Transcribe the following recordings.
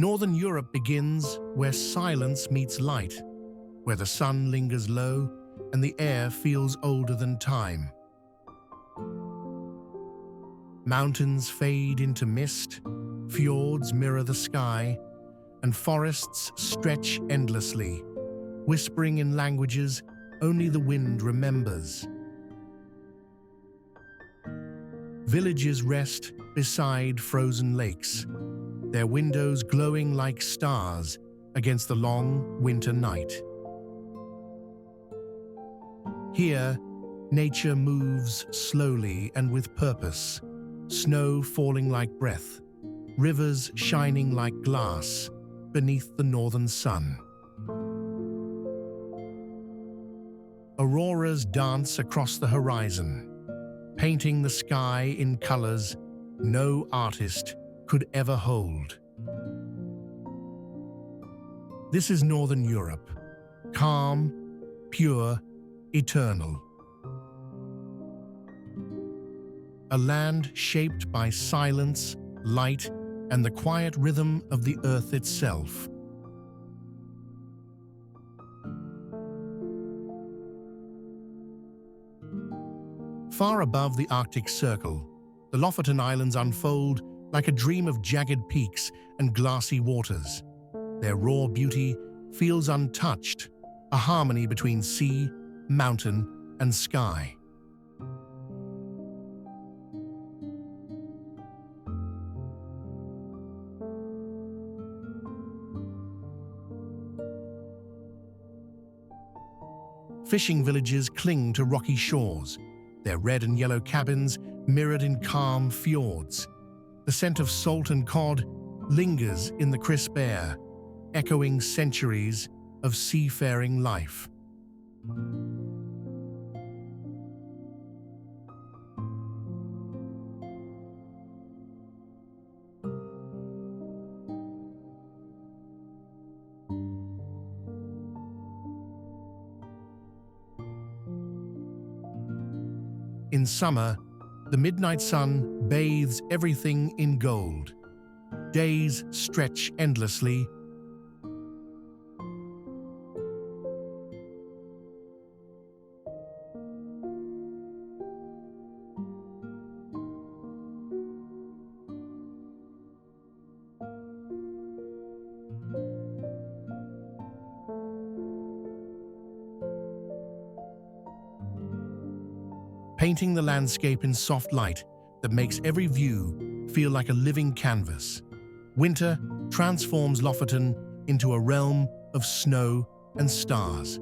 Northern Europe begins where silence meets light, where the sun lingers low and the air feels older than time. Mountains fade into mist, fjords mirror the sky, and forests stretch endlessly, whispering in languages only the wind remembers. Villages rest beside frozen lakes, their windows glowing like stars against the long winter night. Here, nature moves slowly and with purpose, snow falling like breath, rivers shining like glass beneath the northern sun. Auroras dance across the horizon, painting the sky in colors no artist could ever hold. This is Northern Europe, calm, pure, eternal. A land shaped by silence, light, and the quiet rhythm of the earth itself. Far above the Arctic Circle, the Lofoten Islands unfold like a dream of jagged peaks and glassy waters. Their raw beauty feels untouched, a harmony between sea, mountain, and sky. Fishing villages cling to rocky shores, their red and yellow cabins mirrored in calm fjords. The scent of salt and cod lingers in the crisp air, echoing centuries of seafaring life. In summer, the midnight sun bathes everything in gold. Days stretch endlessly. Painting the landscape in soft light that makes every view feel like a living canvas. Winter transforms Lofoten into a realm of snow and stars.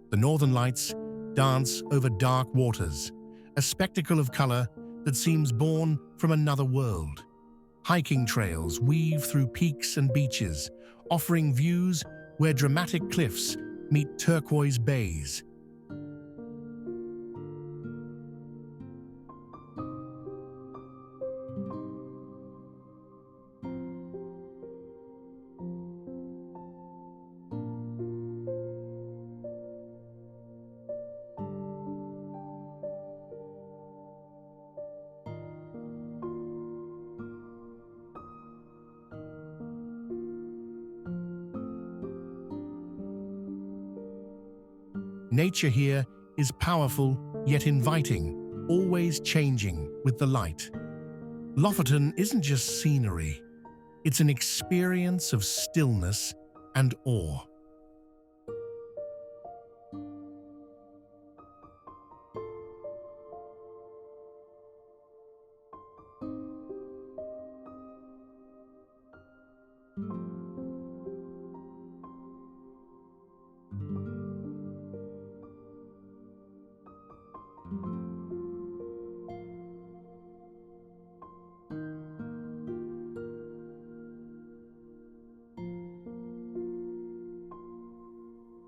The northern lights dance over dark waters, a spectacle of color that seems born from another world. Hiking trails weave through peaks and beaches, offering views where dramatic cliffs meet turquoise bays. Nature here is powerful yet inviting, always changing with the light. Lofoten isn't just scenery, it's an experience of stillness and awe.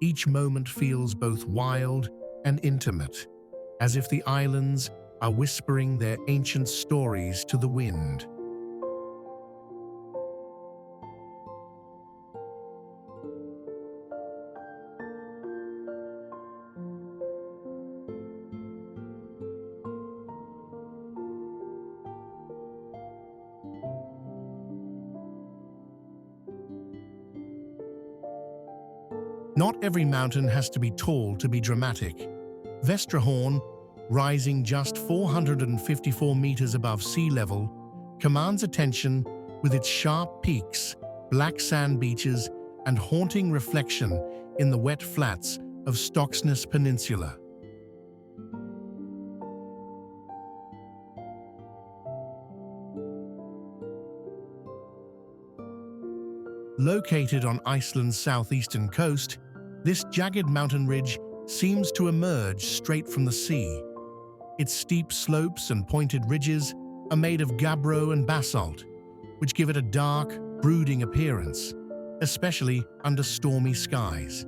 Each moment feels both wild and intimate, as if the islands are whispering their ancient stories to the wind. Not every mountain has to be tall to be dramatic. Vestrahorn, rising just 454 meters above sea level, commands attention with its sharp peaks, black sand beaches, and haunting reflection in the wet flats of Stocksnes Peninsula. Located on Iceland's southeastern coast, this jagged mountain ridge seems to emerge straight from the sea. Its steep slopes and pointed ridges are made of gabbro and basalt, which give it a dark, brooding appearance, especially under stormy skies.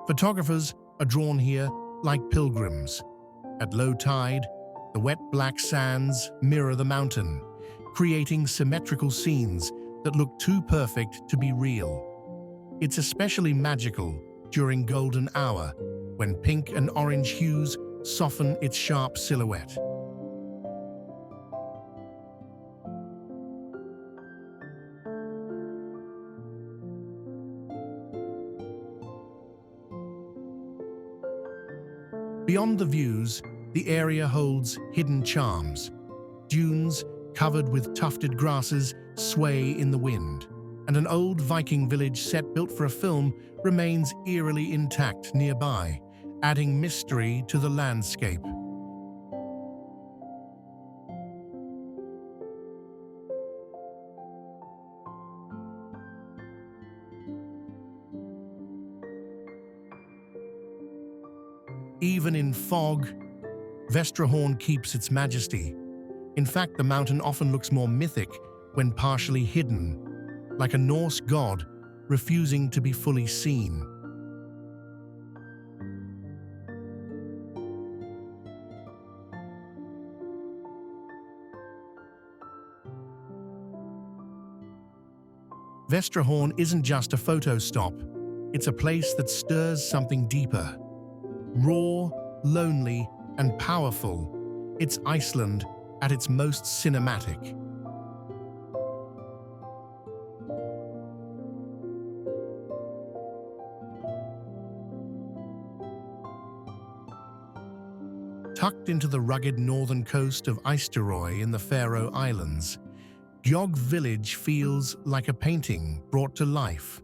Photographers are drawn here like pilgrims. At low tide, the wet black sands mirror the mountain, creating symmetrical scenes that look too perfect to be real. It's especially magical during golden hour, when pink and orange hues soften its sharp silhouette. Beyond the views, the area holds hidden charms. Dunes covered with tufted grasses sway in the wind, and an old Viking village set built for a film remains eerily intact nearby, adding mystery to the landscape. Even in fog, Vestrahorn keeps its majesty. In fact, the mountain often looks more mythic when partially hidden, like a Norse god refusing to be fully seen. Vestrahorn isn't just a photo stop, it's a place that stirs something deeper. Raw, lonely, and powerful, it's Iceland at its most cinematic. Tucked into the rugged northern coast of Eysturoy in the Faroe Islands, Gjogv Village feels like a painting brought to life.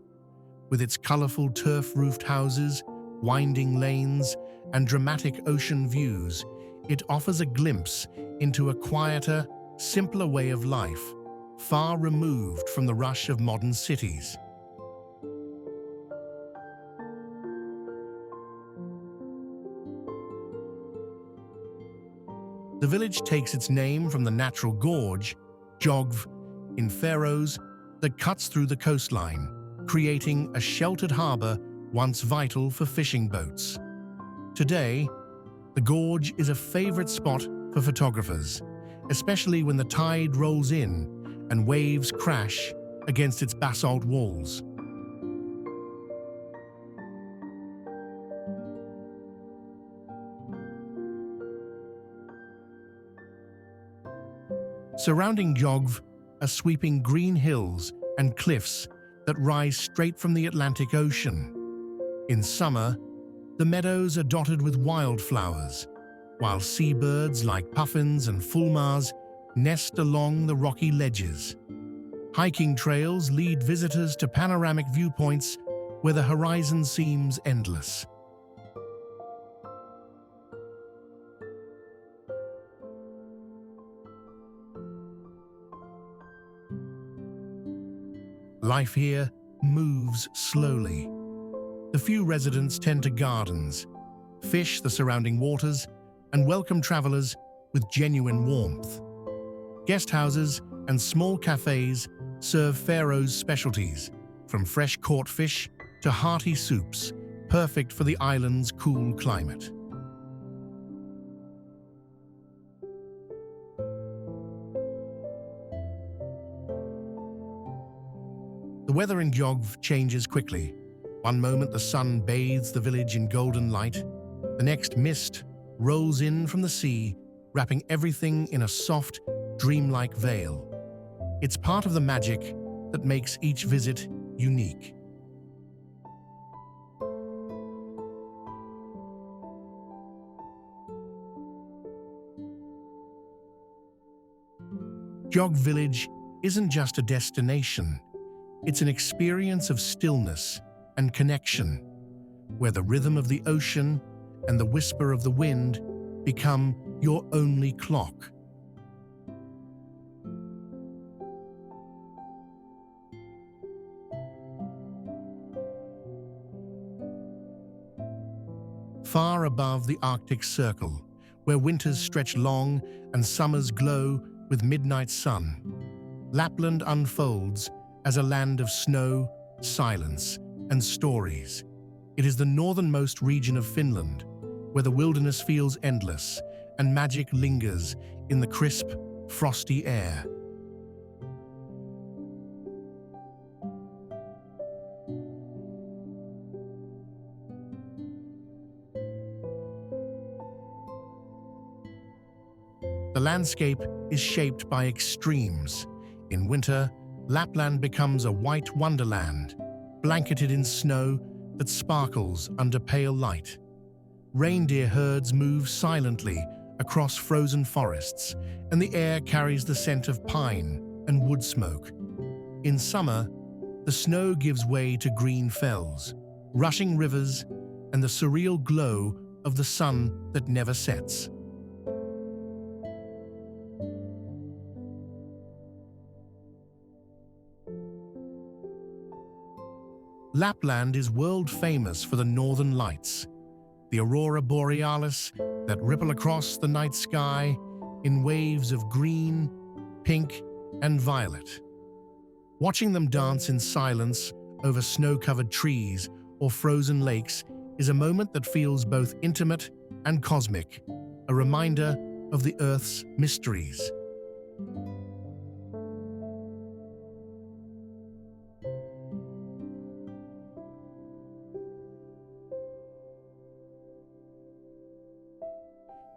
With its colorful turf-roofed houses, winding lanes, and dramatic ocean views, it offers a glimpse into a quieter, simpler way of life, far removed from the rush of modern cities. The village takes its name from the natural gorge, Gjogv, in Faroes, that cuts through the coastline, creating a sheltered harbor once vital for fishing boats. Today, the gorge is a favorite spot for photographers, especially when the tide rolls in and waves crash against its basalt walls. Surrounding Gjogv are sweeping green hills and cliffs that rise straight from the Atlantic Ocean. In summer, the meadows are dotted with wildflowers, while seabirds like puffins and fulmars nest along the rocky ledges. Hiking trails lead visitors to panoramic viewpoints where the horizon seems endless. Life here moves slowly. The few residents tend to gardens, fish the surrounding waters, and welcome travelers with genuine warmth. Guest houses and small cafes serve Faroes specialties, from fresh caught fish to hearty soups, perfect for the island's cool climate. The weather in Gjogv changes quickly. One moment the sun bathes the village in golden light, the next mist rolls in from the sea, wrapping everything in a soft, dreamlike veil. It's part of the magic that makes each visit unique. Gjogv Village isn't just a destination, it's an experience of stillness and connection, where the rhythm of the ocean and the whisper of the wind become your only clock. Far above the Arctic Circle, where winters stretch long and summers glow with midnight sun, Lapland unfolds as a land of snow, silence, and stories. It is the northernmost region of Finland, where the wilderness feels endless and magic lingers in the crisp, frosty air. The landscape is shaped by extremes. In winter, Lapland becomes a white wonderland, blanketed in snow that sparkles under pale light. Reindeer herds move silently across frozen forests, and the air carries the scent of pine and wood smoke. In summer, the snow gives way to green fells, rushing rivers, and the surreal glow of the sun that never sets. Lapland is world famous for the northern lights, the aurora borealis that ripple across the night sky in waves of green, pink, and violet. Watching them dance in silence over snow-covered trees or frozen lakes is a moment that feels both intimate and cosmic, a reminder of the Earth's mysteries.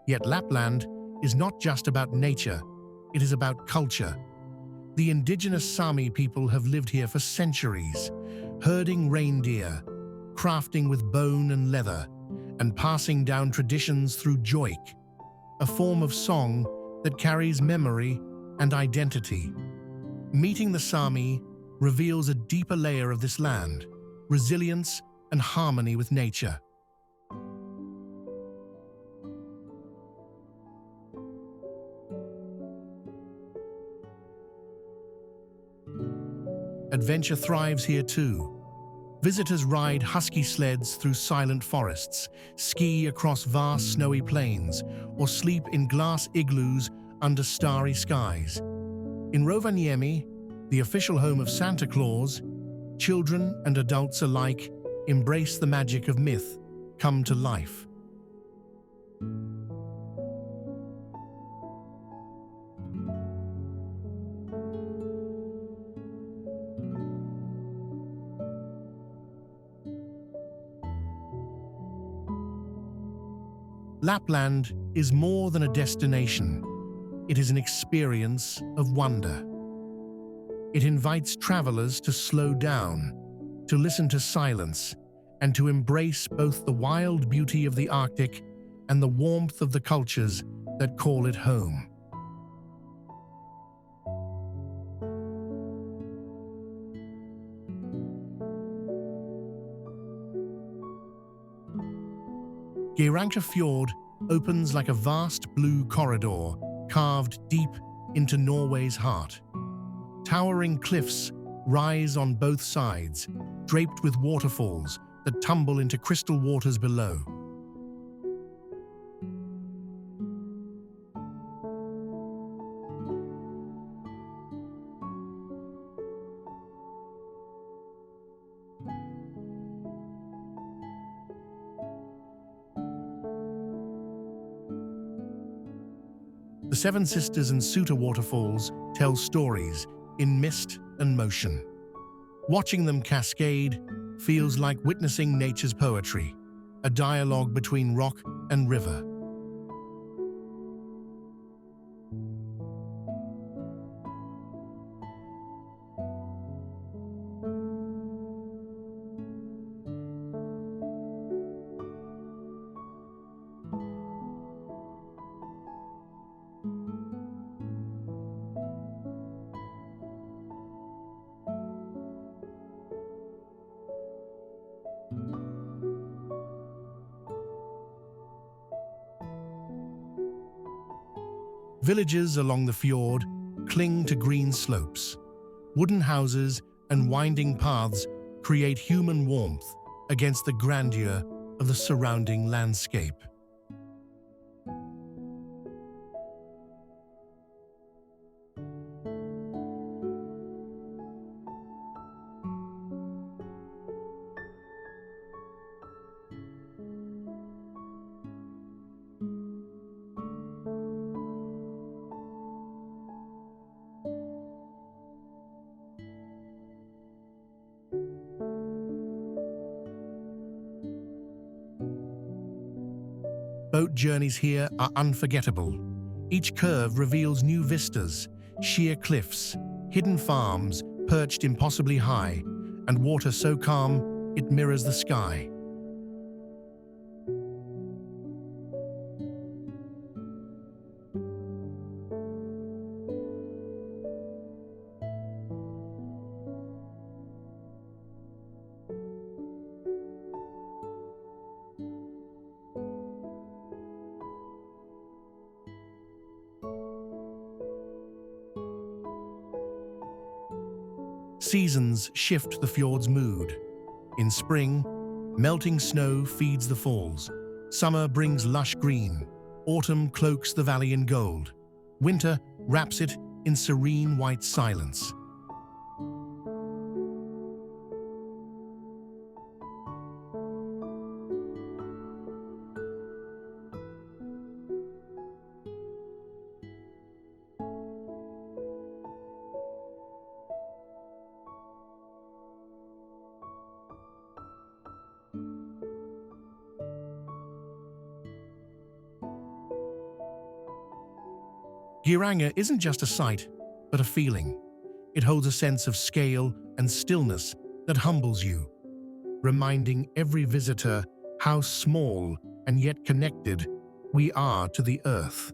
Yet Lapland is not just about nature, it is about culture. The indigenous Sami people have lived here for centuries, herding reindeer, crafting with bone and leather, and passing down traditions through joik, a form of song that carries memory and identity. Meeting the Sami reveals a deeper layer of this land, resilience and harmony with nature. Adventure thrives here too. Visitors ride husky sleds through silent forests, ski across vast snowy plains, or sleep in glass igloos under starry skies. In Rovaniemi, the official home of Santa Claus, children and adults alike embrace the magic of myth come to life. Lapland is more than a destination. It is an experience of wonder. It invites travelers to slow down, to listen to silence, and to embrace both the wild beauty of the Arctic and the warmth of the cultures that call it home. Geiranger Fjord opens like a vast blue corridor carved deep into Norway's heart. Towering cliffs rise on both sides, draped with waterfalls that tumble into crystal waters below. The Seven Sisters and Suta waterfalls tell stories in mist and motion. Watching them cascade feels like witnessing nature's poetry, a dialogue between rock and river. Villages along the fjord cling to green slopes. Wooden houses and winding paths create human warmth against the grandeur of the surrounding landscape. Boat journeys here are unforgettable. Each curve reveals new vistas, sheer cliffs, hidden farms perched impossibly high, and water so calm it mirrors the sky. Seasons shift the fjord's mood. In spring, melting snow feeds the falls. Summer brings lush green. Autumn cloaks the valley in gold. Winter wraps it in serene white silence. Geiranger isn't just a sight, but a feeling. It holds a sense of scale and stillness that humbles you, reminding every visitor how small and yet connected we are to the earth.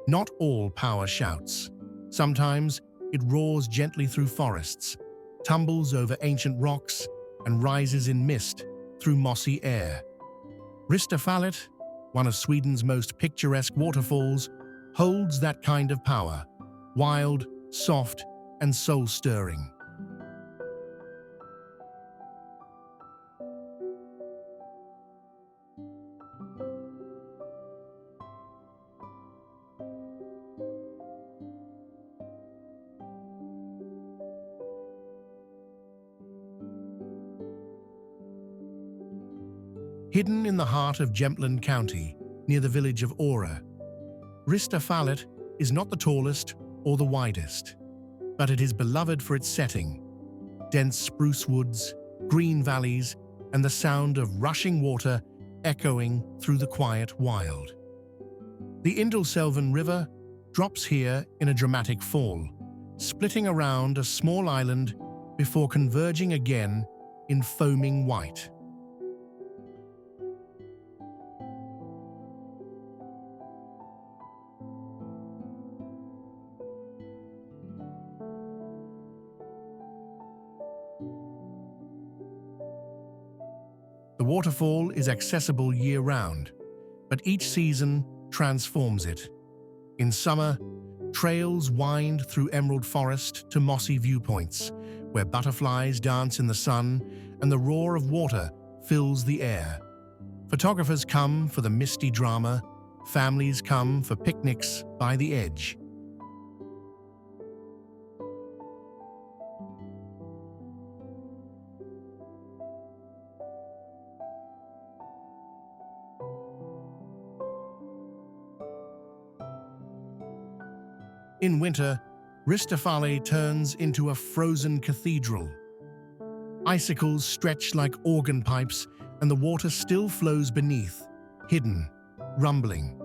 Not all power shouts. Sometimes it roars gently through forests, tumbles over ancient rocks, and rises in mist through mossy air. Ristafallet, one of Sweden's most picturesque waterfalls, holds that kind of power, wild, soft, and soul-stirring. Hidden in the heart of Jämtland County, near the village of Aura, Ristafallet is not the tallest or the widest, but it is beloved for its setting: dense spruce woods, green valleys, and the sound of rushing water echoing through the quiet wild. The Ilulissat River drops here in a dramatic fall, splitting around a small island before converging again in foaming white. The waterfall is accessible year-round, but each season transforms it. In summer, trails wind through emerald forest to mossy viewpoints, where butterflies dance in the sun and the roar of water fills the air. Photographers come for the misty drama, families come for picnics by the edge. In winter, Ristafallet turns into a frozen cathedral. Icicles stretch like organ pipes, and the water still flows beneath, hidden, rumbling.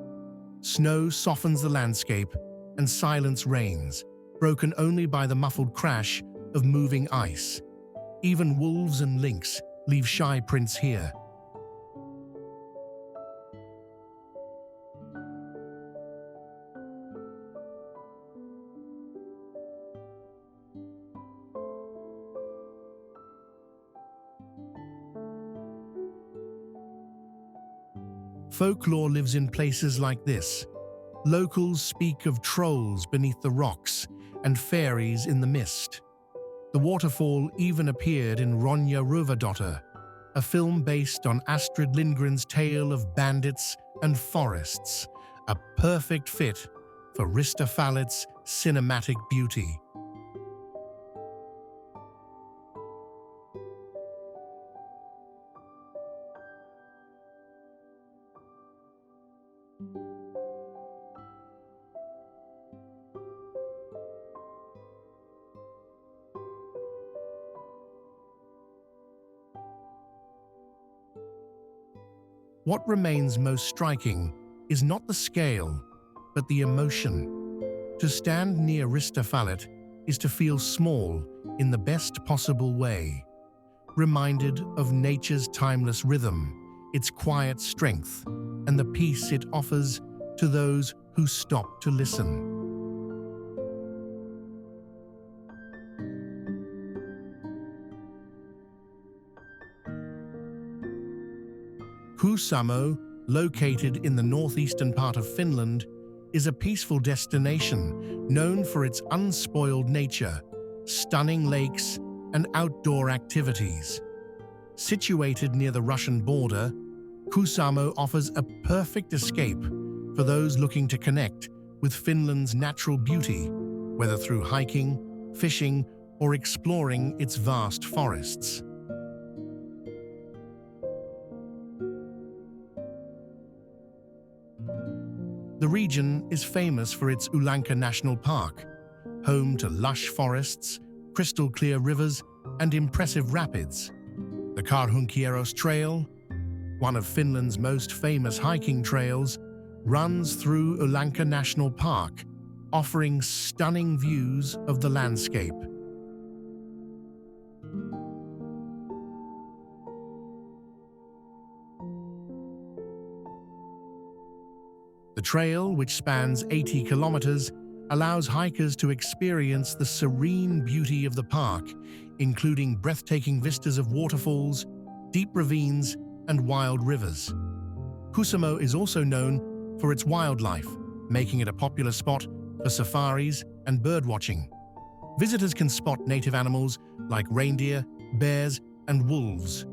Snow softens the landscape, and silence reigns, broken only by the muffled crash of moving ice. Even wolves and lynx leave shy prints here. Folklore lives in places like this. Locals speak of trolls beneath the rocks and fairies in the mist. The waterfall even appeared in Ronja Rövardotter, a film based on Astrid Lindgren's tale of bandits and forests, a perfect fit for Ristafallet's cinematic beauty. What remains most striking is not the scale, but the emotion. To stand near Ristafallet is to feel small in the best possible way, reminded of nature's timeless rhythm, its quiet strength, and the peace it offers to those who stop to listen. Kuusamo, located in the northeastern part of Finland, is a peaceful destination known for its unspoiled nature, stunning lakes, and outdoor activities. Situated near the Russian border, Kuusamo offers a perfect escape for those looking to connect with Finland's natural beauty, whether through hiking, fishing, or exploring its vast forests. The region is famous for its Ulanka National Park, home to lush forests, crystal-clear rivers, and impressive rapids. The Karhunkierros Trail, one of Finland's most famous hiking trails, runs through Ulanka National Park, offering stunning views of the landscape. The trail, which spans 80 kilometers, allows hikers to experience the serene beauty of the park, including breathtaking vistas of waterfalls, deep ravines, and wild rivers. Kuusamo is also known for its wildlife, making it a popular spot for safaris and birdwatching. Visitors can spot native animals like reindeer, bears, and wolves.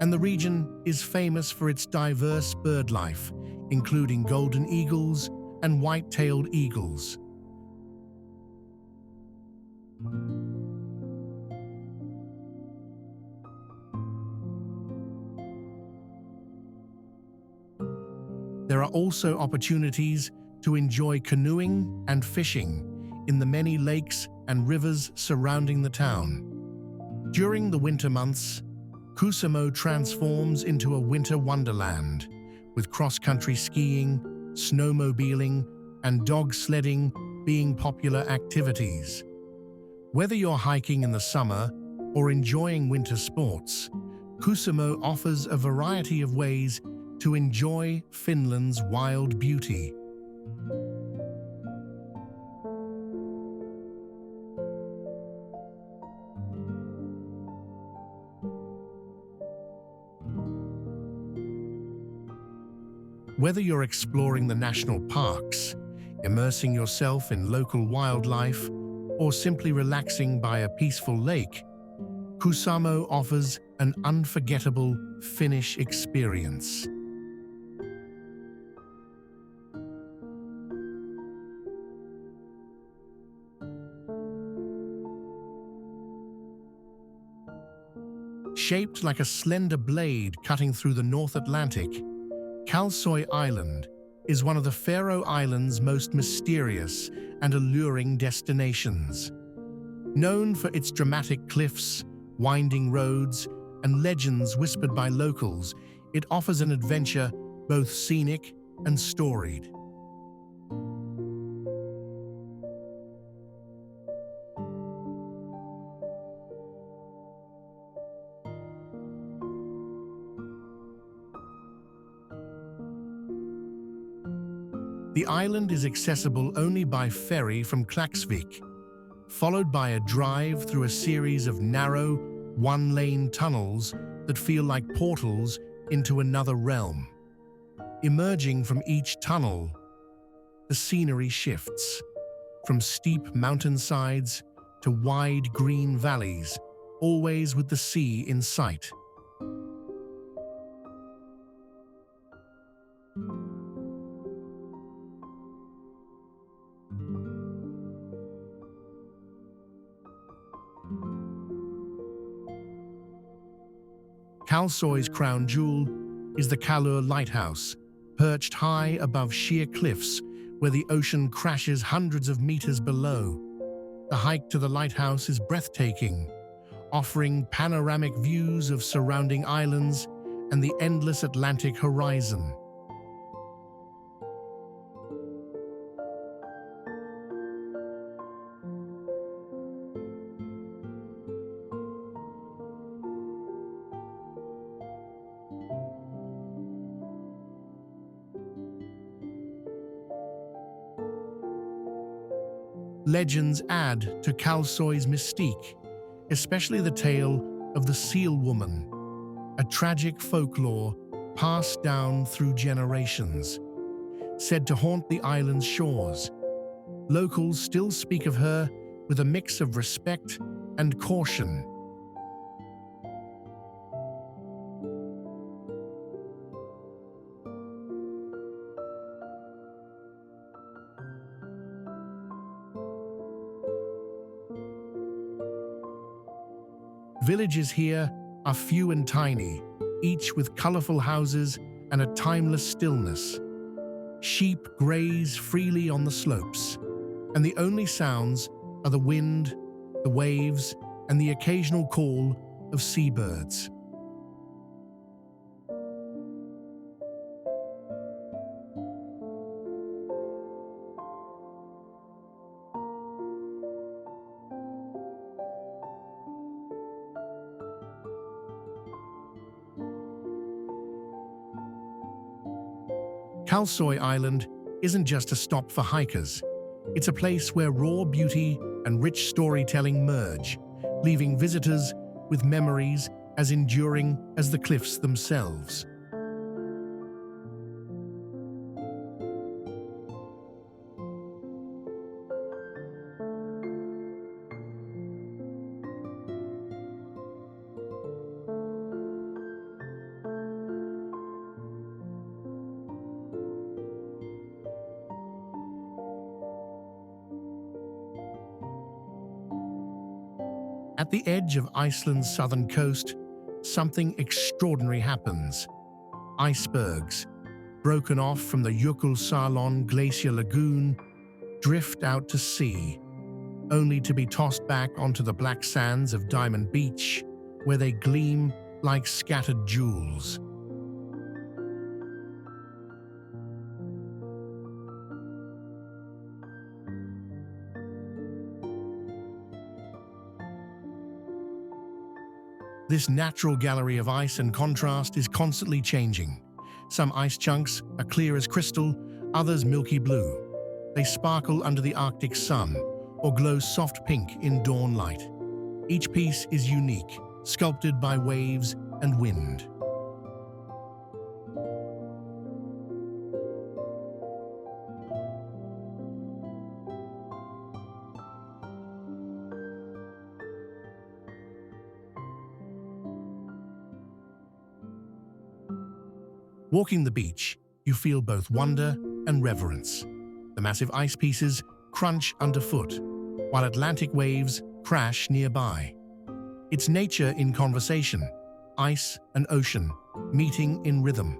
And the region is famous for its diverse bird life, including golden eagles and white-tailed eagles. There are also opportunities to enjoy canoeing and fishing in the many lakes and rivers surrounding the town. During the winter months, Kuusamo transforms into a winter wonderland, with cross-country skiing, snowmobiling, and dog sledding being popular activities. Whether you're hiking in the summer or enjoying winter sports, Kuusamo offers a variety of ways to enjoy Finland's wild beauty. Whether you're exploring the national parks, immersing yourself in local wildlife, or simply relaxing by a peaceful lake, Kuusamo offers an unforgettable Finnish experience. Shaped like a slender blade cutting through the North Atlantic, Kalsoy Island is one of the Faroe Islands' most mysterious and alluring destinations. Known for its dramatic cliffs, winding roads, and legends whispered by locals, it offers an adventure both scenic and storied. The island is accessible only by ferry from Klaksvik, followed by a drive through a series of narrow, one-lane tunnels that feel like portals into another realm. Emerging from each tunnel, the scenery shifts, from steep mountainsides to wide green valleys, always with the sea in sight. Kalsoy's crown jewel is the Kalur Lighthouse, perched high above sheer cliffs where the ocean crashes hundreds of meters below. The hike to the lighthouse is breathtaking, offering panoramic views of surrounding islands and the endless Atlantic horizon. Legends add to Kalsoy's mystique, especially the tale of the Seal Woman, a tragic folklore passed down through generations. Said to haunt the island's shores, locals still speak of her with a mix of respect and caution. Villages here are few and tiny, each with colorful houses and a timeless stillness. Sheep graze freely on the slopes, and the only sounds are the wind, the waves, and the occasional call of seabirds. Kalsoy Island isn't just a stop for hikers. It's a place where raw beauty and rich storytelling merge, leaving visitors with memories as enduring as the cliffs themselves. At the edge of Iceland's southern coast, something extraordinary happens. Icebergs, broken off from the Jökulsárlón Glacier Lagoon, drift out to sea, only to be tossed back onto the black sands of Diamond Beach, where they gleam like scattered jewels. This natural gallery of ice and contrast is constantly changing. Some ice chunks are clear as crystal, others milky blue. They sparkle under the Arctic sun or glow soft pink in dawn light. Each piece is unique, sculpted by waves and wind. Walking the beach, you feel both wonder and reverence. The massive ice pieces crunch underfoot, while Atlantic waves crash nearby. It's nature in conversation, ice and ocean meeting in rhythm.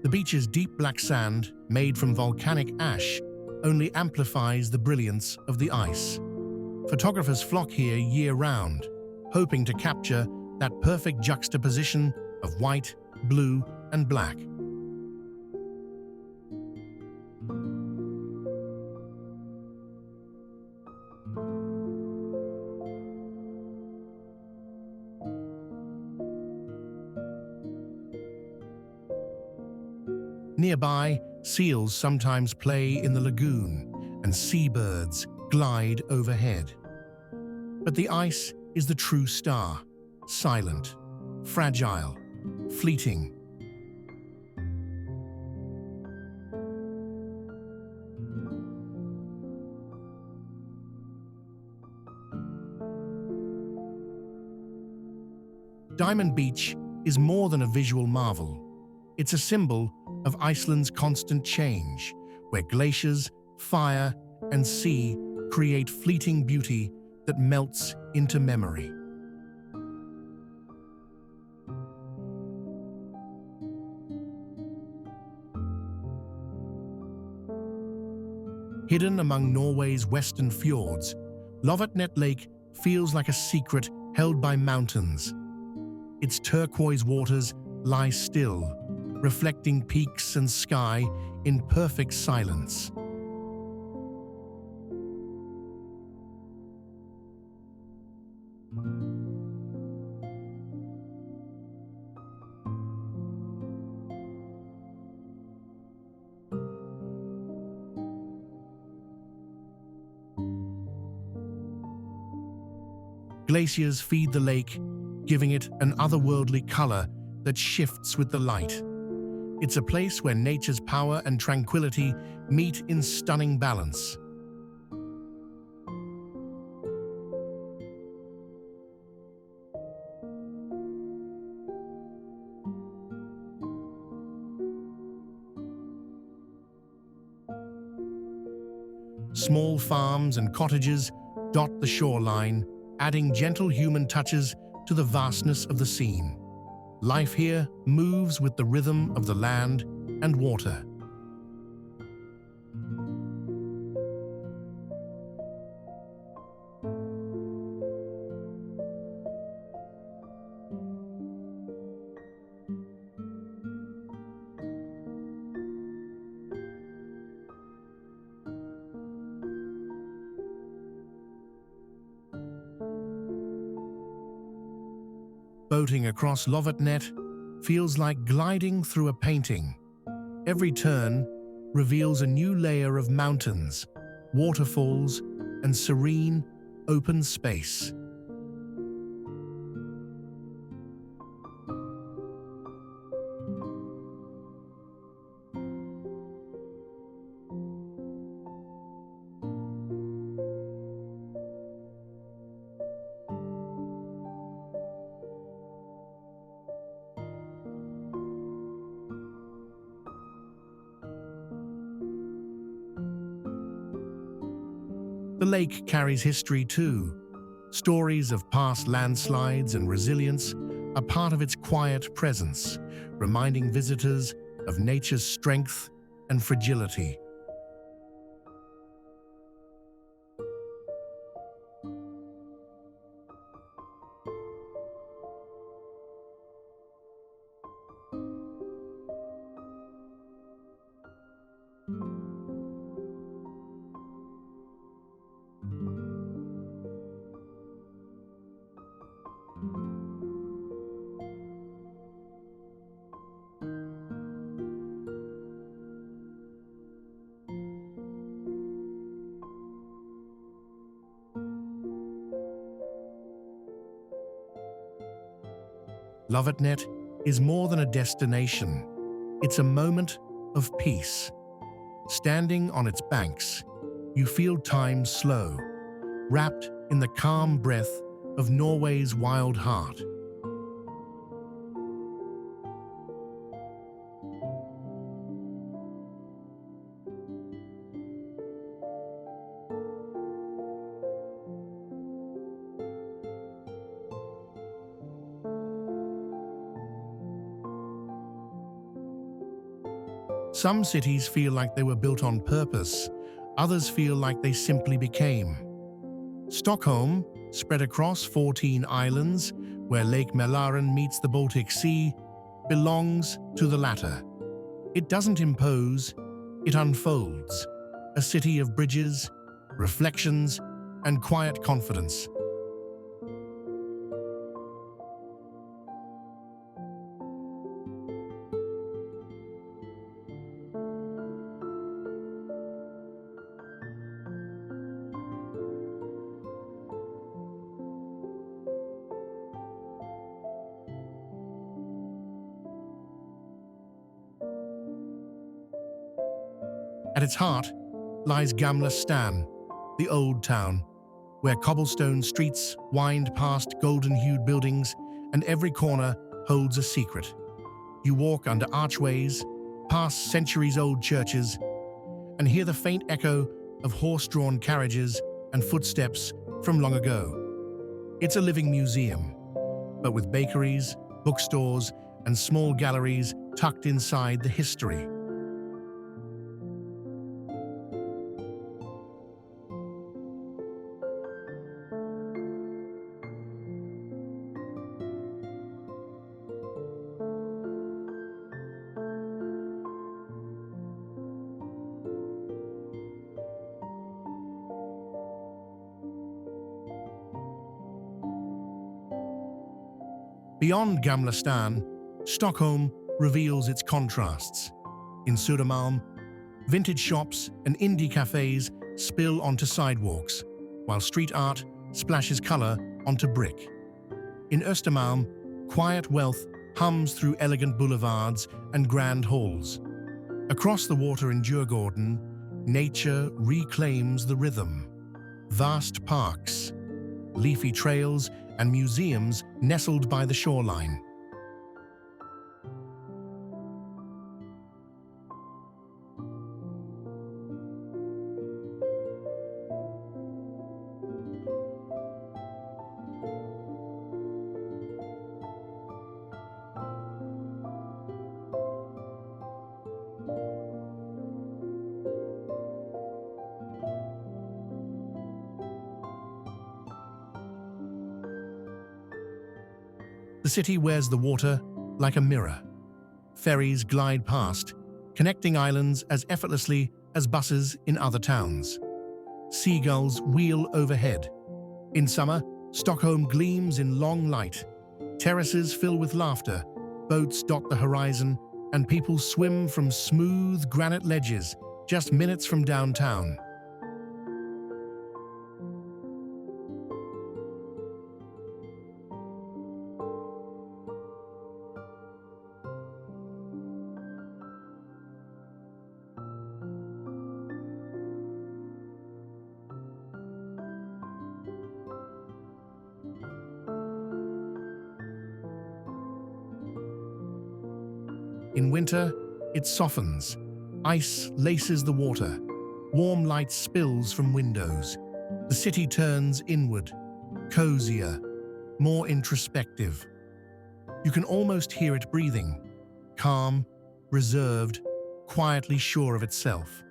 The beach's deep black sand, made from volcanic ash, only amplifies the brilliance of the ice. Photographers flock here year-round, hoping to capture that perfect juxtaposition of white, blue, and black. Nearby, seals sometimes play in the lagoon, and seabirds glide overhead. But the ice is the true star, silent, fragile, fleeting. Diamond Beach is more than a visual marvel. It's a symbol of Iceland's constant change, where glaciers, fire, and sea create fleeting beauty that melts into memory. Hidden among Norway's western fjords, Lovatnet Lake feels like a secret held by mountains. Its turquoise waters lie still, reflecting peaks and sky in perfect silence. Glaciers feed the lake, giving it an otherworldly color that shifts with the light. It's a place where nature's power and tranquility meet in stunning balance. Small farms and cottages dot the shoreline, adding gentle human touches to the vastness of the scene. Life here moves with the rhythm of the land and water. Boating across Lovatnet feels like gliding through a painting. Every turn reveals a new layer of mountains, waterfalls, and serene, open space. The lake carries history too. Stories of past landslides and resilience are part of its quiet presence, reminding visitors of nature's strength and fragility. Lovatnet is more than a destination. It's a moment of peace. Standing on its banks, you feel time slow, wrapped in the calm breath of Norway's wild heart. Some cities feel like they were built on purpose, others feel like they simply became. Stockholm, spread across 14 islands, where Lake Mälaren meets the Baltic Sea, belongs to the latter. It doesn't impose, it unfolds, a city of bridges, reflections, and quiet confidence. At its heart lies Gamla stan, the old town, where cobblestone streets wind past golden-hued buildings and every corner holds a secret. You walk under archways, past centuries-old churches, and hear the faint echo of horse-drawn carriages and footsteps from long ago. It's a living museum, but with bakeries, bookstores, and small galleries tucked inside the history. Beyond Gamla stan, Stockholm reveals its contrasts. In Södermalm, vintage shops and indie cafes spill onto sidewalks, while street art splashes color onto brick. In Östermalm, quiet wealth hums through elegant boulevards and grand halls. Across the water in Djurgården, nature reclaims the rhythm. Vast parks, leafy trails, and museums nestled by the shoreline. The city wears the water like a mirror. Ferries glide past, connecting islands as effortlessly as buses in other towns. Seagulls wheel overhead. In summer, Stockholm gleams in long light. Terraces fill with laughter, boats dot the horizon, and people swim from smooth granite ledges just minutes from downtown. In winter, it softens. Ice laces the water. Warm light spills from windows. The city turns inward, cozier, more introspective. You can almost hear it breathing, calm, reserved, quietly sure of itself.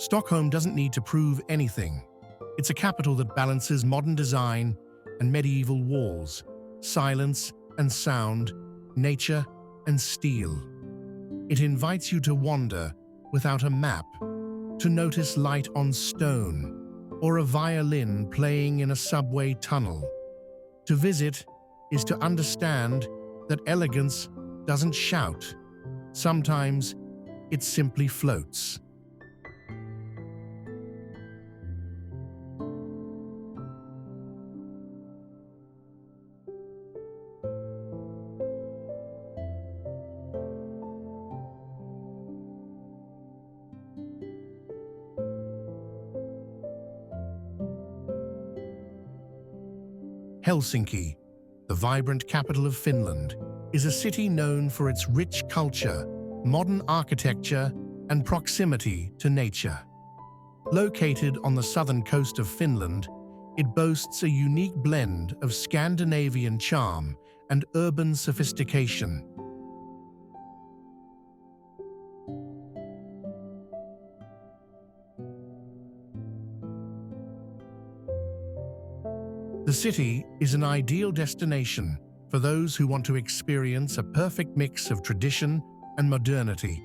Stockholm doesn't need to prove anything. It's a capital that balances modern design and medieval walls, silence and sound, nature and steel. It invites you to wander without a map, to notice light on stone or a violin playing in a subway tunnel. To visit is to understand that elegance doesn't shout. Sometimes it simply floats. Helsinki, the vibrant capital of Finland, is a city known for its rich culture, modern architecture, and proximity to nature. Located on the southern coast of Finland, it boasts a unique blend of Scandinavian charm and urban sophistication. The city is an ideal destination for those who want to experience a perfect mix of tradition and modernity.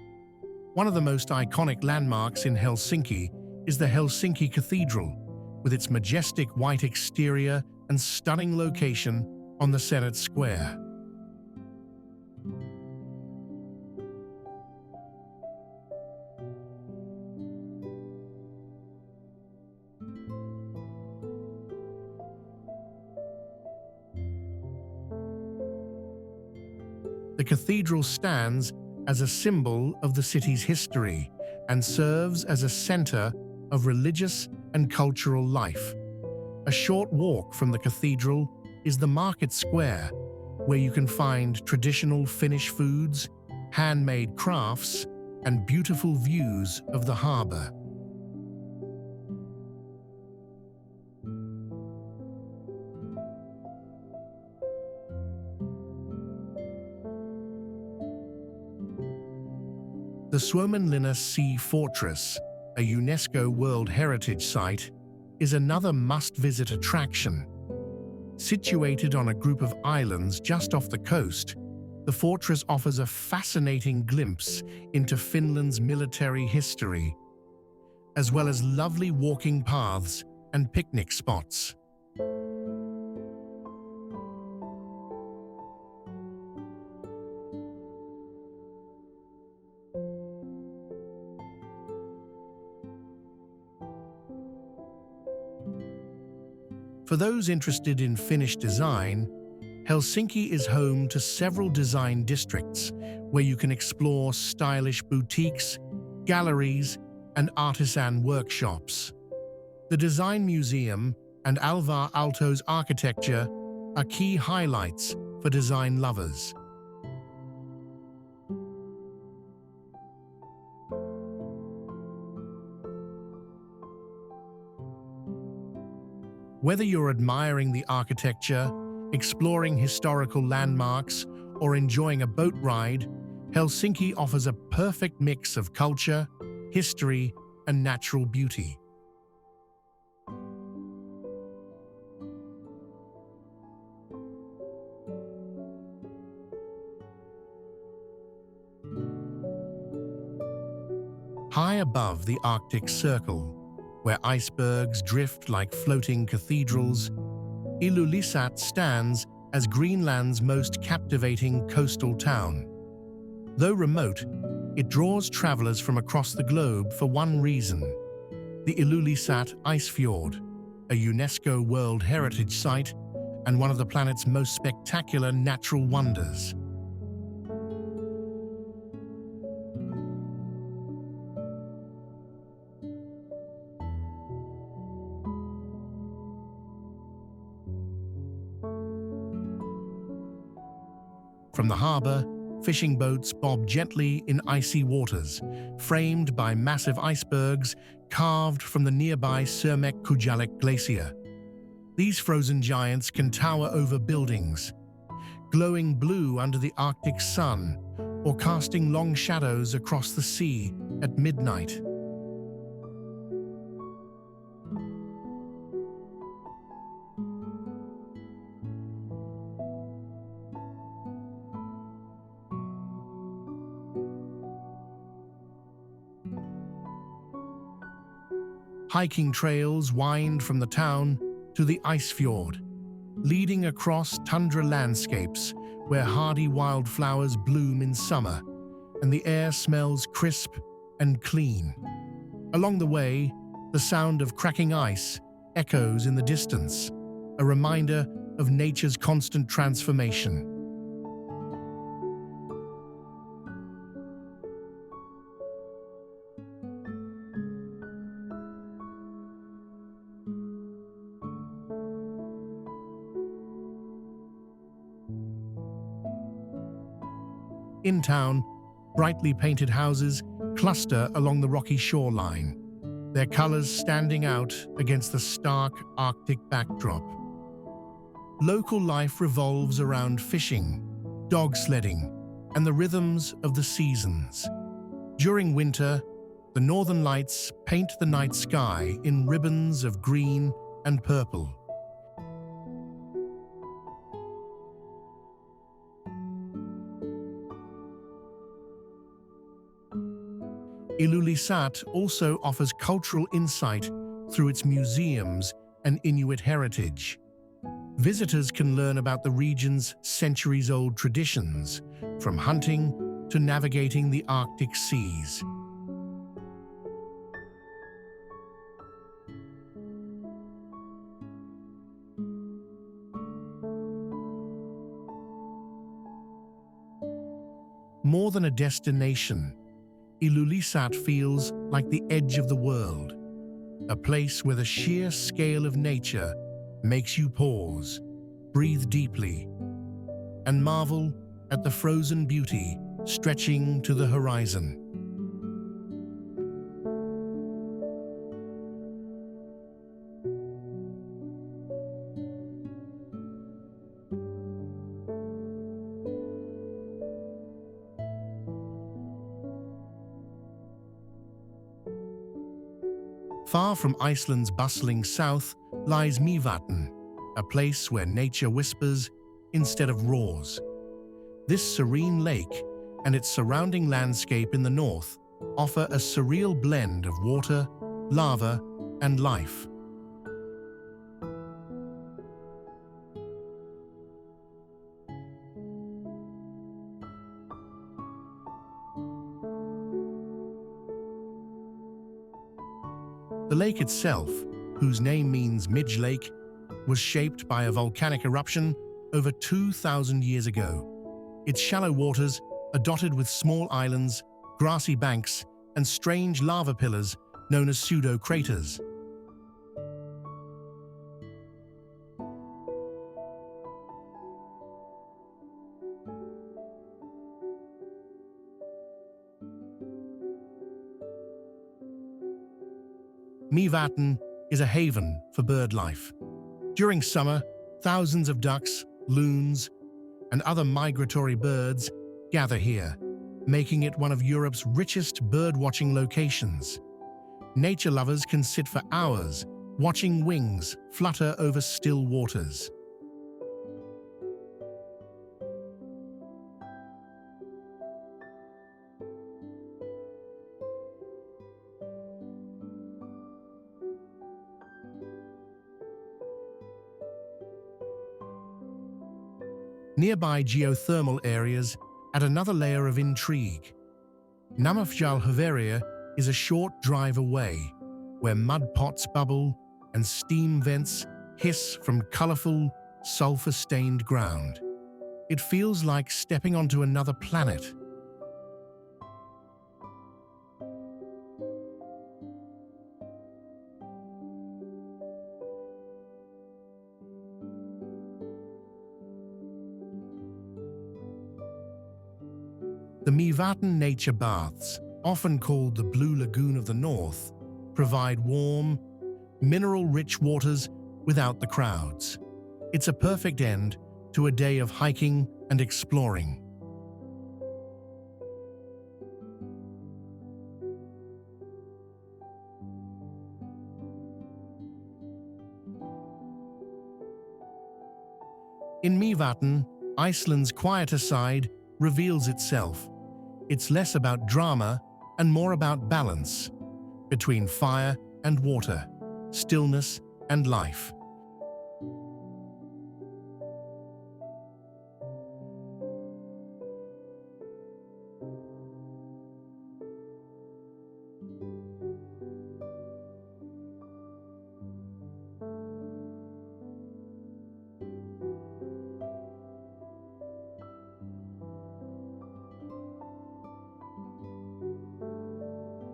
One of the most iconic landmarks in Helsinki is the Helsinki Cathedral, with its majestic white exterior and stunning location on the Senate Square. The cathedral stands as a symbol of the city's history and serves as a center of religious and cultural life. A short walk from the cathedral is the market square, where you can find traditional Finnish foods, handmade crafts, and beautiful views of the harbor. The Suomenlinna Sea Fortress, a UNESCO World Heritage Site, is another must-visit attraction. Situated on a group of islands just off the coast, the fortress offers a fascinating glimpse into Finland's military history, as well as lovely walking paths and picnic spots. For those interested in Finnish design, Helsinki is home to several design districts where you can explore stylish boutiques, galleries, and artisan workshops. The Design Museum and Alvar Aalto's architecture are key highlights for design lovers. Whether you're admiring the architecture, exploring historical landmarks, or enjoying a boat ride, Helsinki offers a perfect mix of culture, history, and natural beauty. High above the Arctic Circle, where icebergs drift like floating cathedrals, Ilulissat stands as Greenland's most captivating coastal town. Though remote, it draws travelers from across the globe for one reason: the Ilulissat Ice Fjord, a UNESCO World Heritage Site and one of the planet's most spectacular natural wonders. From the harbor, fishing boats bob gently in icy waters, framed by massive icebergs carved from the nearby Surmek Glacier. These frozen giants can tower over buildings, glowing blue under the Arctic sun, or casting long shadows across the sea at midnight. Hiking trails wind from the town to the Ice Fjord, leading across tundra landscapes where hardy wildflowers bloom in summer and the air smells crisp and clean. Along the way, the sound of cracking ice echoes in the distance, a reminder of nature's constant transformation. In town, Brightly painted houses cluster along the rocky shoreline, their colors standing out against the stark Arctic backdrop. Local life revolves around fishing, dog sledding, and the rhythms of the seasons. During winter, the northern lights paint the night sky in ribbons of green and purple. Ilulissat also offers cultural insight through its museums and Inuit heritage. Visitors can learn about the region's centuries-old traditions, from hunting to navigating the Arctic seas. More than a destination, Ilulissat feels like the edge of the world, a place where the sheer scale of nature makes you pause, breathe deeply, and marvel at the frozen beauty stretching to the horizon. Far from Iceland's bustling south lies Myvatn, a place where nature whispers instead of roars. This serene lake and its surrounding landscape in the north offer a surreal blend of water, lava, and life. The lake itself, whose name means Midge Lake, was shaped by a volcanic eruption over 2,000 years ago. Its shallow waters are dotted with small islands, grassy banks, and strange lava pillars known as pseudo-craters. Myvatn is a haven for bird life. During summer, thousands of ducks, loons, and other migratory birds gather here, making it one of Europe's richest bird-watching locations. Nature lovers can sit for hours watching wings flutter over still waters. Nearby geothermal areas add another layer of intrigue. Namafjallhöveria is a short drive away, where mud pots bubble and steam vents hiss from colorful, sulfur-stained ground. It feels like stepping onto another planet. The Myvatn nature baths, often called the Blue Lagoon of the North, provide warm, mineral-rich waters without the crowds. It's a perfect end to a day of hiking and exploring. In Myvatn, Iceland's quieter side reveals itself. It's less about drama and more about balance between fire and water, stillness and life.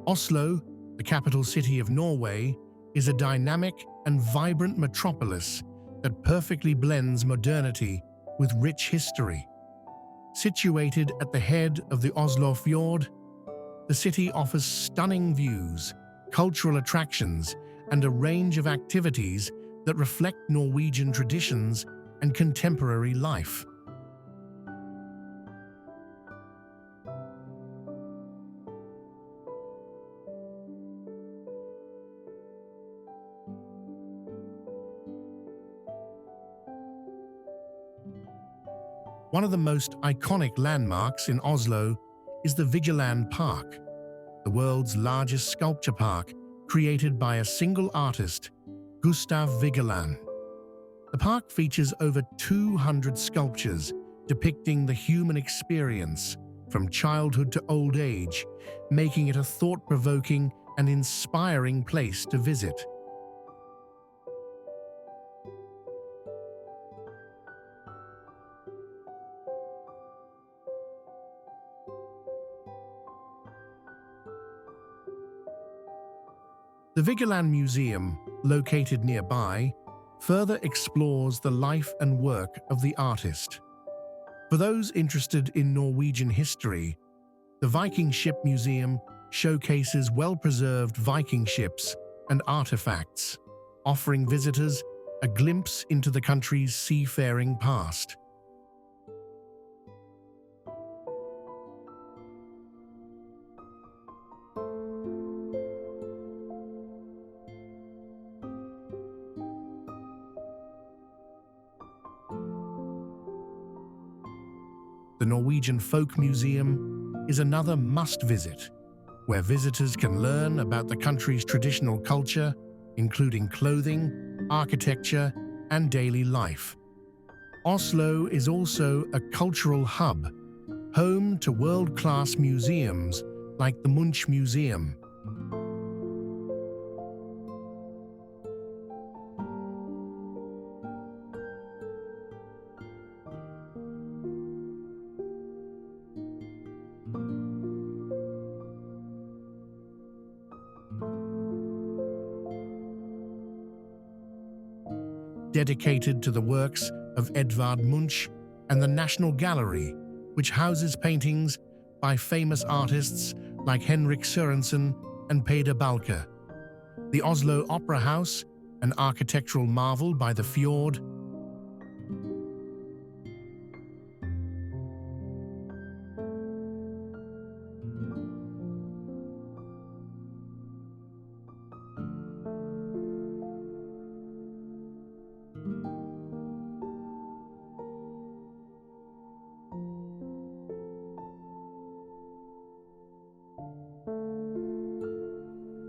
Oslo, the capital city of Norway, is a dynamic and vibrant metropolis that perfectly blends modernity with rich history. Situated at the head of the Oslo Fjord, the city offers stunning views, cultural attractions, and a range of activities that reflect Norwegian traditions and contemporary life. One of the most iconic landmarks in Oslo is the Vigeland Park, the world's largest sculpture park created by a single artist, Gustav Vigeland. The park features over 200 sculptures depicting the human experience from childhood to old age, making it a thought-provoking and inspiring place to visit. The Vigeland Museum, located nearby, further explores the life and work of the artist. For those interested in Norwegian history, the Viking Ship Museum showcases well-preserved Viking ships and artifacts, offering visitors a glimpse into the country's seafaring past. The Norwegian Folk Museum is another must-visit, where visitors can learn about the country's traditional culture, including clothing, architecture, and daily life. Oslo is also a cultural hub, home to world-class museums like the Munch Museum. Dedicated to the works of Edvard Munch, and the National Gallery, which houses paintings by famous artists like Henrik Sørensen and Peder Balke. The Oslo Opera House, an architectural marvel by the fjord.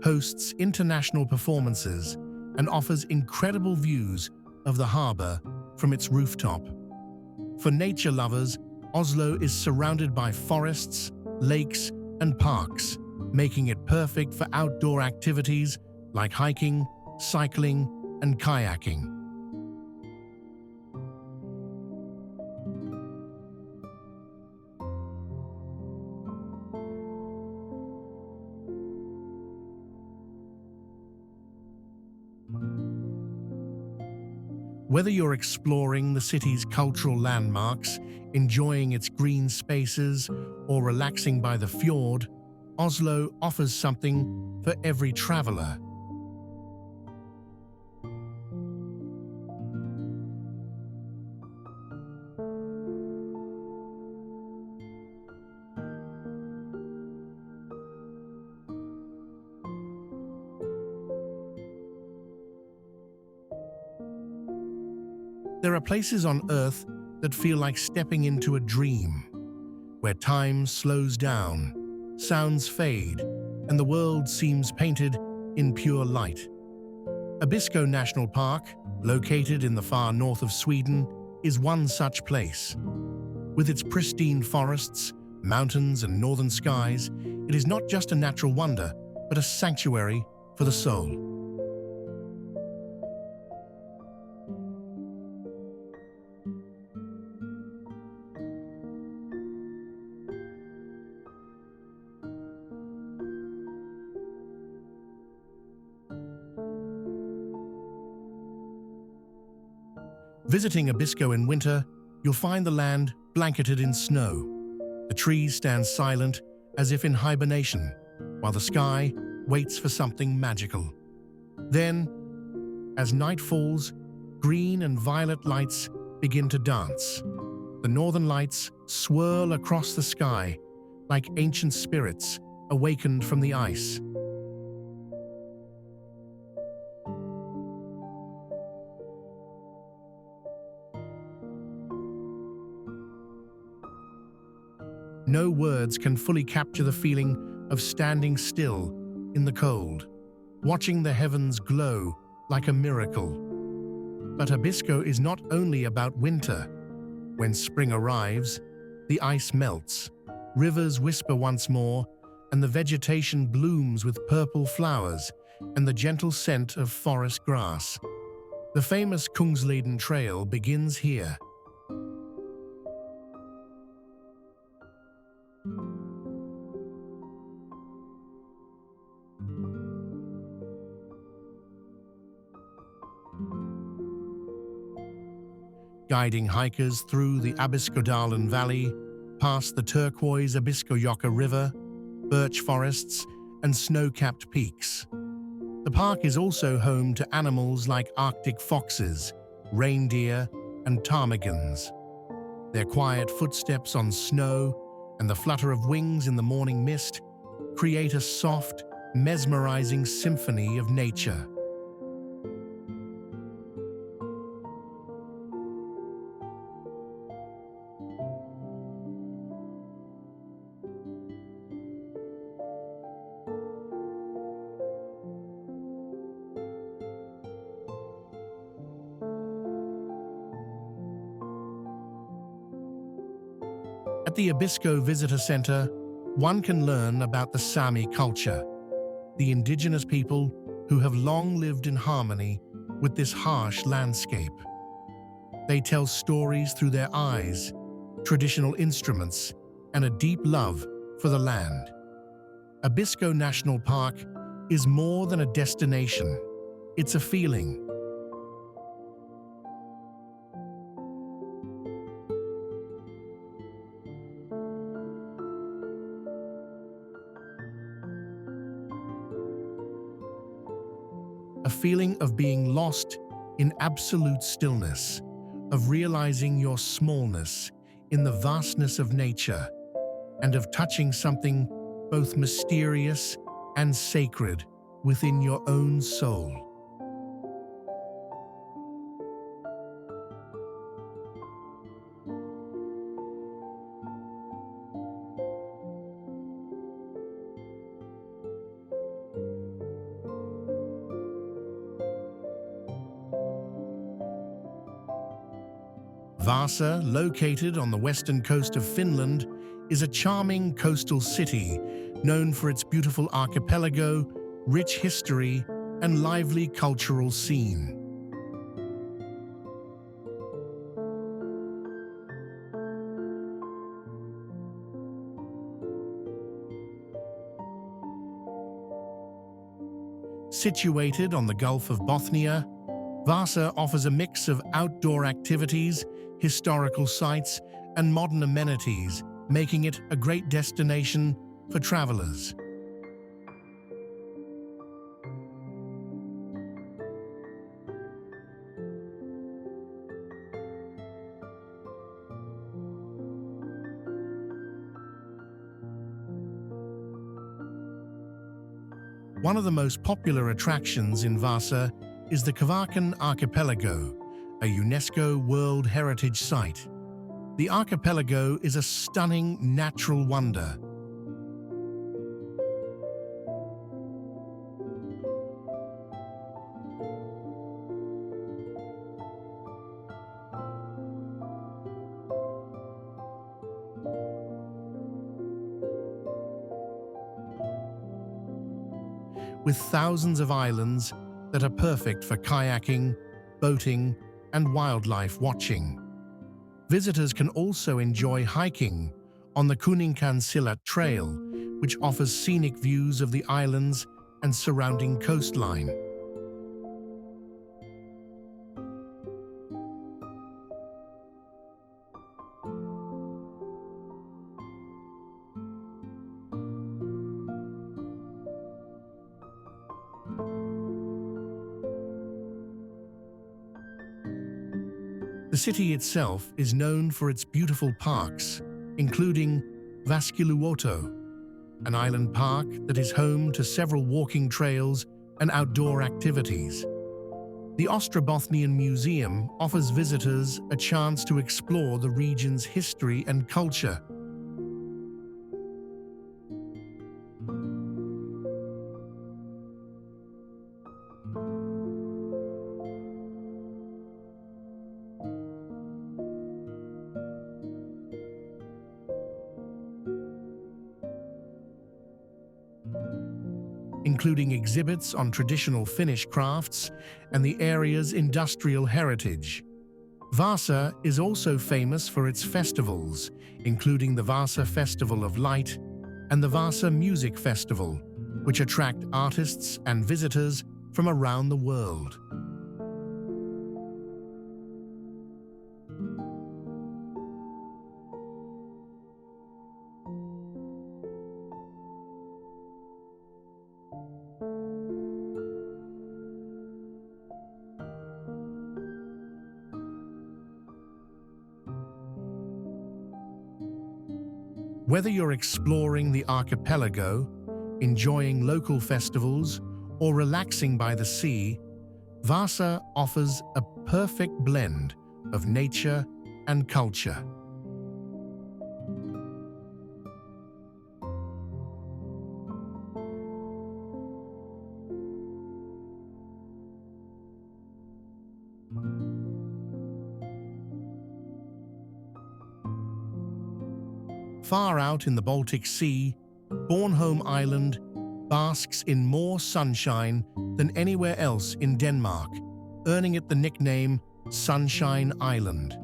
Hosts international performances and offers incredible views of the harbour from its rooftop. For nature lovers, Oslo is surrounded by forests, lakes, and parks, making it perfect for outdoor activities like hiking, cycling, and kayaking. Whether you're exploring the city's cultural landmarks, enjoying its green spaces, or relaxing by the fjord, Oslo offers something for every traveler. There are places on Earth that feel like stepping into a dream, where time slows down, sounds fade, and the world seems painted in pure light. Abisko National Park, located in the far north of Sweden, is one such place. With its pristine forests, mountains, and northern skies, it is not just a natural wonder, but a sanctuary for the soul. Visiting Abisko in winter, you'll find the land blanketed in snow. The trees stand silent as if in hibernation, while the sky waits for something magical. Then, as night falls, green and violet lights begin to dance. The northern lights swirl across the sky like ancient spirits awakened from the ice. No words can fully capture the feeling of standing still in the cold, watching the heavens glow like a miracle. But Abisko is not only about winter. When spring arrives, the ice melts, rivers whisper once more, and the vegetation blooms with purple flowers and the gentle scent of forest grass. The famous Kungsleden Trail begins here. Guiding hikers through the Abisko Valley, past the turquoise Abisko River, birch forests, and snow-capped peaks. The park is also home to animals like Arctic foxes, reindeer, and ptarmigans. Their quiet footsteps on snow and the flutter of wings in the morning mist create a soft, mesmerizing symphony of nature. At the Abisko Visitor Center, one can learn about the Sami culture, the indigenous people who have long lived in harmony with this harsh landscape. They tell stories through their eyes, traditional instruments, and a deep love for the land. Abisko National Park is more than a destination. It's a feeling. A feeling of being lost in absolute stillness, of realizing your smallness in the vastness of nature, and of touching something both mysterious and sacred within your own soul. Vaasa, located on the western coast of Finland, is a charming coastal city known for its beautiful archipelago, rich history, and lively cultural scene. Situated on the Gulf of Bothnia, Vaasa offers a mix of outdoor activities, historical sites, and modern amenities, making it a great destination for travelers. One of the most popular attractions in Vaasa is the Kvarken Archipelago, a UNESCO World Heritage Site. The archipelago is a stunning natural wonder. With thousands of islands that are perfect for kayaking, boating, and wildlife watching. Visitors can also enjoy hiking on the Kuninkaansillat Trail, which offers scenic views of the islands and surrounding coastline. The city itself is known for its beautiful parks, including Vaskiluoto, an island park that is home to several walking trails and outdoor activities. The Ostrobothnian Museum offers visitors a chance to explore the region's history and culture. Including exhibits on traditional Finnish crafts and the area's industrial heritage. Vaasa is also famous for its festivals, including the Vaasa Festival of Light and the Vaasa Music Festival, which attract artists and visitors from around the world. Whether you're exploring the archipelago, enjoying local festivals, or relaxing by the sea, Vaasa offers a perfect blend of nature and culture. Far out in the Baltic Sea, Bornholm Island basks in more sunshine than anywhere else in Denmark, earning it the nickname Sunshine Island.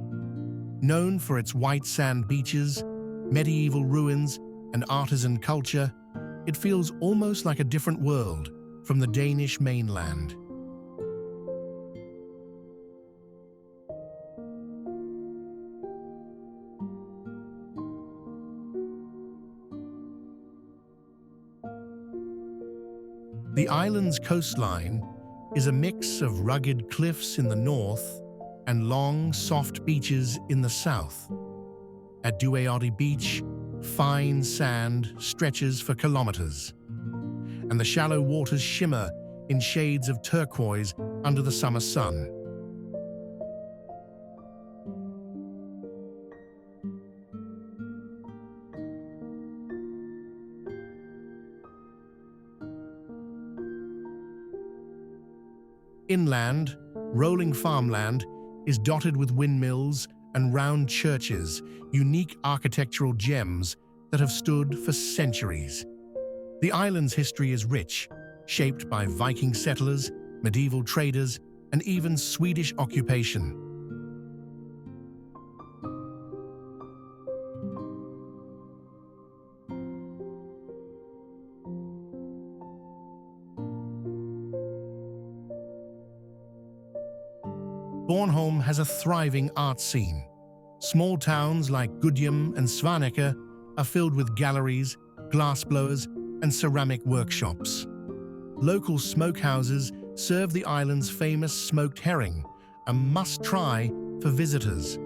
Known for its white sand beaches, medieval ruins, and artisan culture, it feels almost like a different world from the Danish mainland. The island's coastline is a mix of rugged cliffs in the north and long, soft beaches in the south. At Dueoddi Beach, fine sand stretches for kilometers, and the shallow waters shimmer in shades of turquoise under the summer sun. Inland, rolling farmland is dotted with windmills and round churches, unique architectural gems that have stood for centuries. The island's history is rich, shaped by Viking settlers, medieval traders, and even Swedish occupation. Bornholm has a thriving art scene. Small towns like Gudhjem and Svaneke are filled with galleries, glassblowers, and ceramic workshops. Local smokehouses serve the island's famous smoked herring, a must-try for visitors.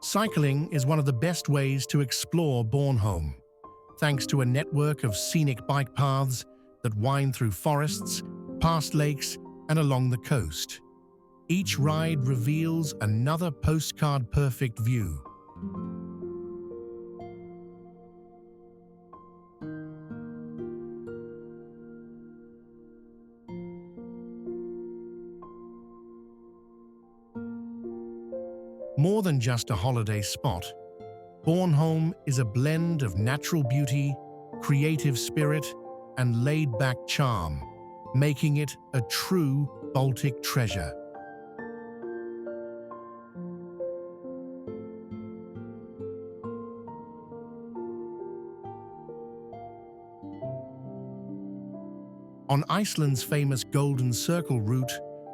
Cycling is one of the best ways to explore Bornholm, thanks to a network of scenic bike paths that wind through forests, past lakes, and along the coast. Each ride reveals another postcard-perfect view. More than just a holiday spot, Bornholm is a blend of natural beauty, creative spirit, and laid-back charm, making it a true Baltic treasure. On Iceland's famous Golden Circle route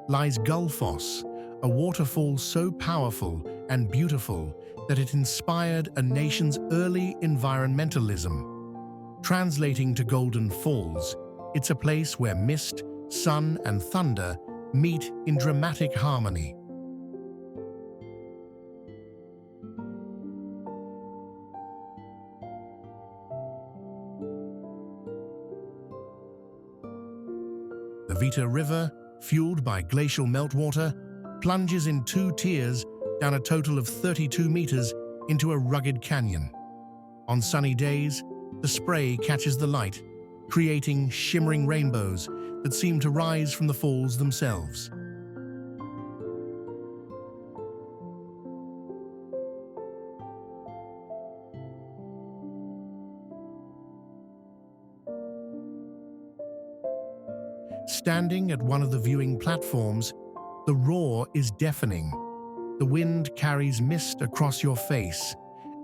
lies Gullfoss, a waterfall so powerful and beautiful that it inspired a nation's early environmentalism. Translating to Golden Falls, it's a place where mist, sun, and thunder meet in dramatic harmony. The Vita River, fueled by glacial meltwater, plunges in 2 tiers down a total of 32 meters into a rugged canyon. On sunny days, the spray catches the light, creating shimmering rainbows that seem to rise from the falls themselves. Standing at one of the viewing platforms, the roar is deafening. The wind carries mist across your face,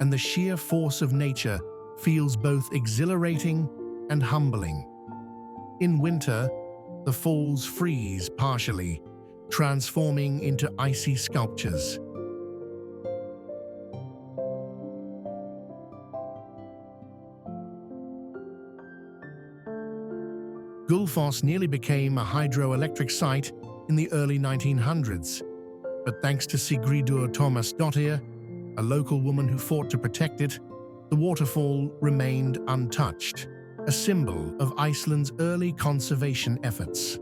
and the sheer force of nature feels both exhilarating and humbling. In winter, the falls freeze partially, transforming into icy sculptures. Gullfoss nearly became a hydroelectric site in the early 1900s, but thanks to Sigridur Thomasdottir, a local woman who fought to protect it, the waterfall remained untouched, a symbol of Iceland's early conservation efforts.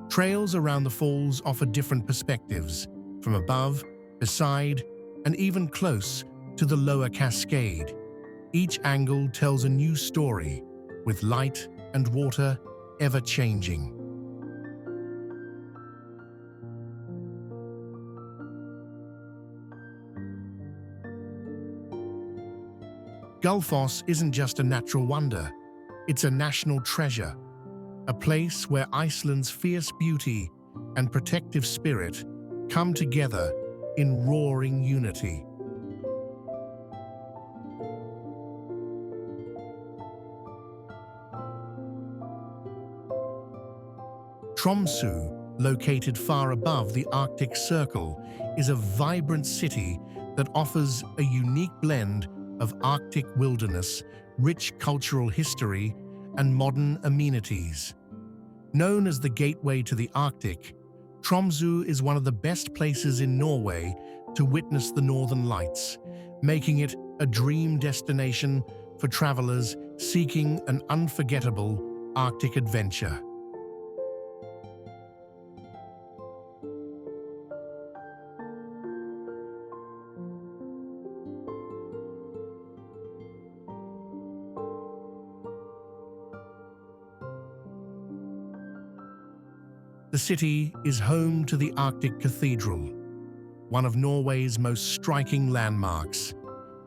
Trails around the falls offer different perspectives, from above, beside, and even close to the lower cascade. Each angle tells a new story, with light and water ever changing. Gullfoss isn't just a natural wonder, it's a national treasure, a place where Iceland's fierce beauty and protective spirit come together in roaring unity. Tromso, located far above the Arctic Circle, is a vibrant city that offers a unique blend of Arctic wilderness, rich cultural history, and modern amenities. Known as the gateway to the Arctic, Tromso is one of the best places in Norway to witness the Northern Lights, making it a dream destination for travelers seeking an unforgettable Arctic adventure. The city is home to the Arctic Cathedral, one of Norway's most striking landmarks.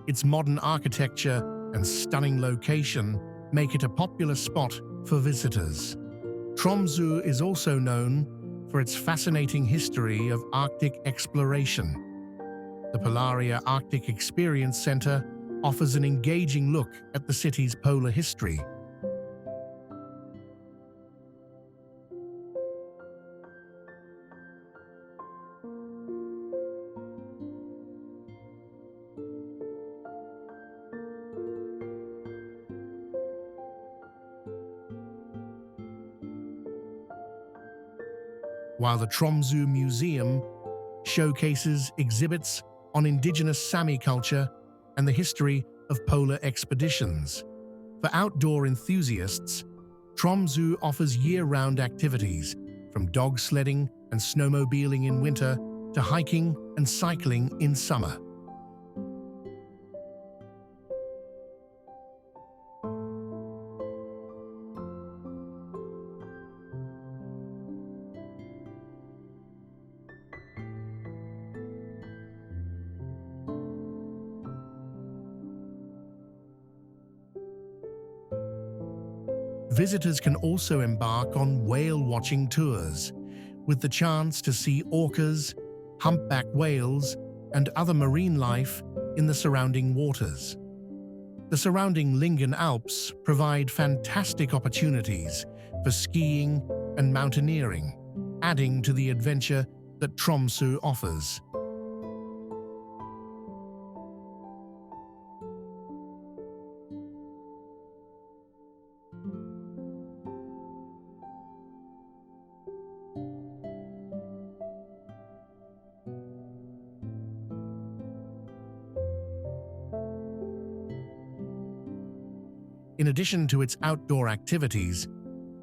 Its modern architecture and stunning location make it a popular spot for visitors. Tromso is also known for its fascinating history of Arctic exploration. The Polaria Arctic Experience Center offers an engaging look at the city's polar history. While the Tromso Museum showcases exhibits on indigenous Sami culture and the history of polar expeditions. For outdoor enthusiasts, Tromso offers year-round activities, from dog sledding and snowmobiling in winter to hiking and cycling in summer. Visitors can also embark on whale-watching tours, with the chance to see orcas, humpback whales, and other marine life in the surrounding waters. The surrounding Lyngen Alps provide fantastic opportunities for skiing and mountaineering, adding to the adventure that Tromso offers. In addition to its outdoor activities,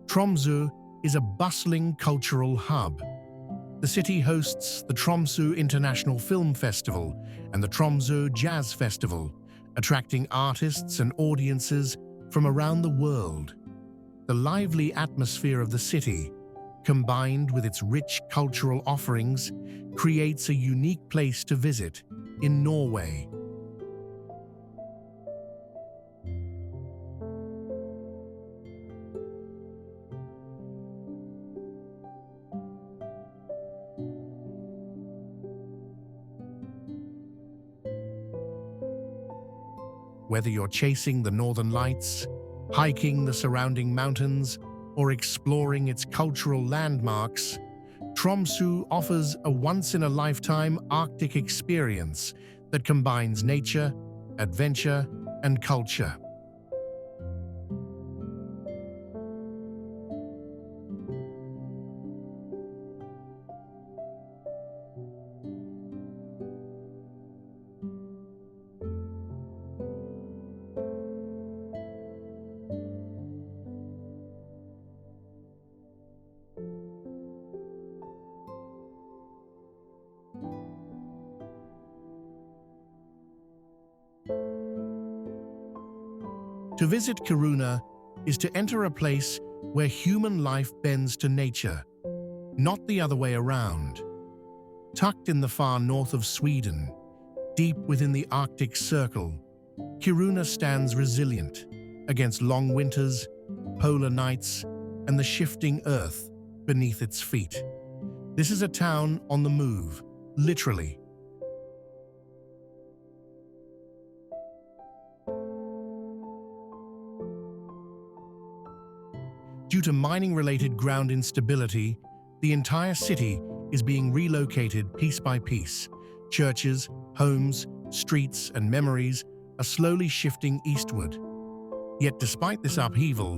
Tromso is a bustling cultural hub. The city hosts the Tromso International Film Festival and the Tromso Jazz Festival, attracting artists and audiences from around the world. The lively atmosphere of the city, combined with its rich cultural offerings, creates a unique place to visit in Norway. Whether you're chasing the northern lights, hiking the surrounding mountains, or exploring its cultural landmarks, Tromso offers a once-in-a-lifetime Arctic experience that combines nature, adventure, and culture. To visit Kiruna is to enter a place where human life bends to nature, not the other way around. Tucked in the far north of Sweden, deep within the Arctic Circle, Kiruna stands resilient against long winters, polar nights, and the shifting earth beneath its feet. This is a town on the move, literally. Due to mining-related ground instability, the entire city is being relocated piece by piece. Churches, homes, streets, and memories are slowly shifting eastward. Yet despite this upheaval,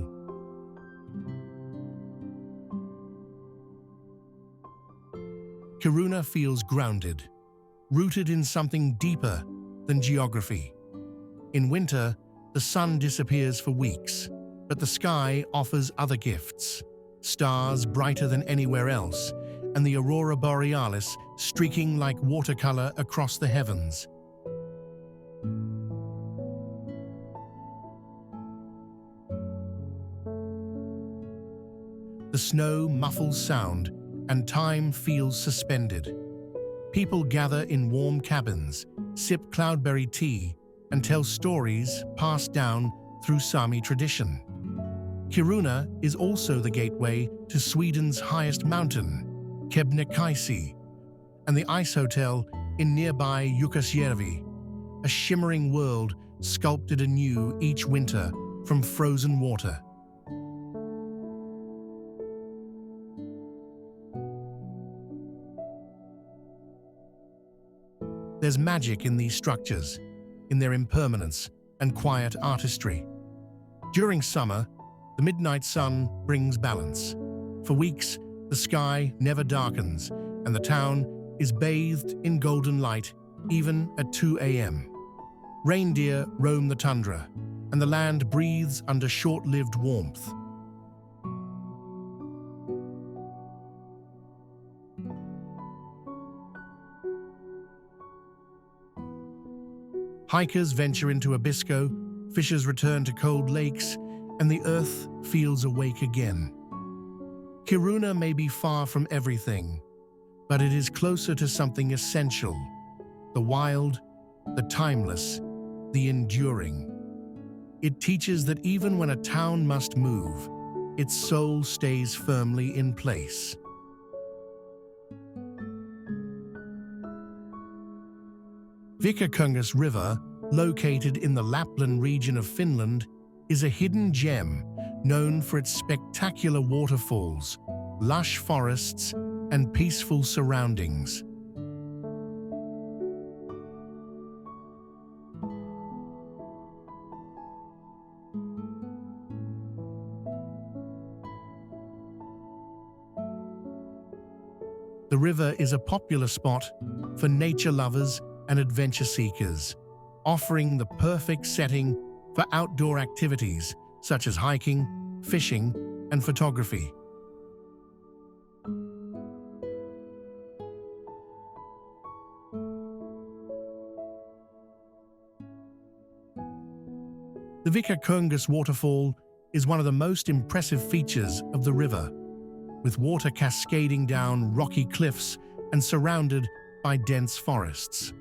Kiruna feels grounded, rooted in something deeper than geography. In winter, the sun disappears for weeks, but the sky offers other gifts. Stars brighter than anywhere else, and the aurora borealis streaking like watercolor across the heavens. The snow muffles sound, and time feels suspended. People gather in warm cabins, sip cloudberry tea, and tell stories passed down through Sami tradition. Kiruna is also the gateway to Sweden's highest mountain, Kebnekaise, and the ice hotel in nearby Jukkasjärvi, a shimmering world sculpted anew each winter from frozen water. There's magic in these structures, in their impermanence and quiet artistry. During summer, the midnight sun brings balance. For weeks, the sky never darkens, and the town is bathed in golden light, even at 2 a.m. Reindeer roam the tundra, and the land breathes under short-lived warmth. Hikers venture into Abisko, fishers return to cold lakes, and the earth feels awake again. Kiruna may be far from everything, but it is closer to something essential: the wild, the timeless, the enduring. It teaches that even when a town must move, its soul stays firmly in place. Vikongas River located in the Lapland region of Finland, is a hidden gem known for its spectacular waterfalls, lush forests, and peaceful surroundings. The river is a popular spot for nature lovers and adventure seekers, offering the perfect setting for outdoor activities such as hiking, fishing, and photography. The Vikongas Waterfall is one of the most impressive features of the river, with water cascading down rocky cliffs and surrounded by dense forests.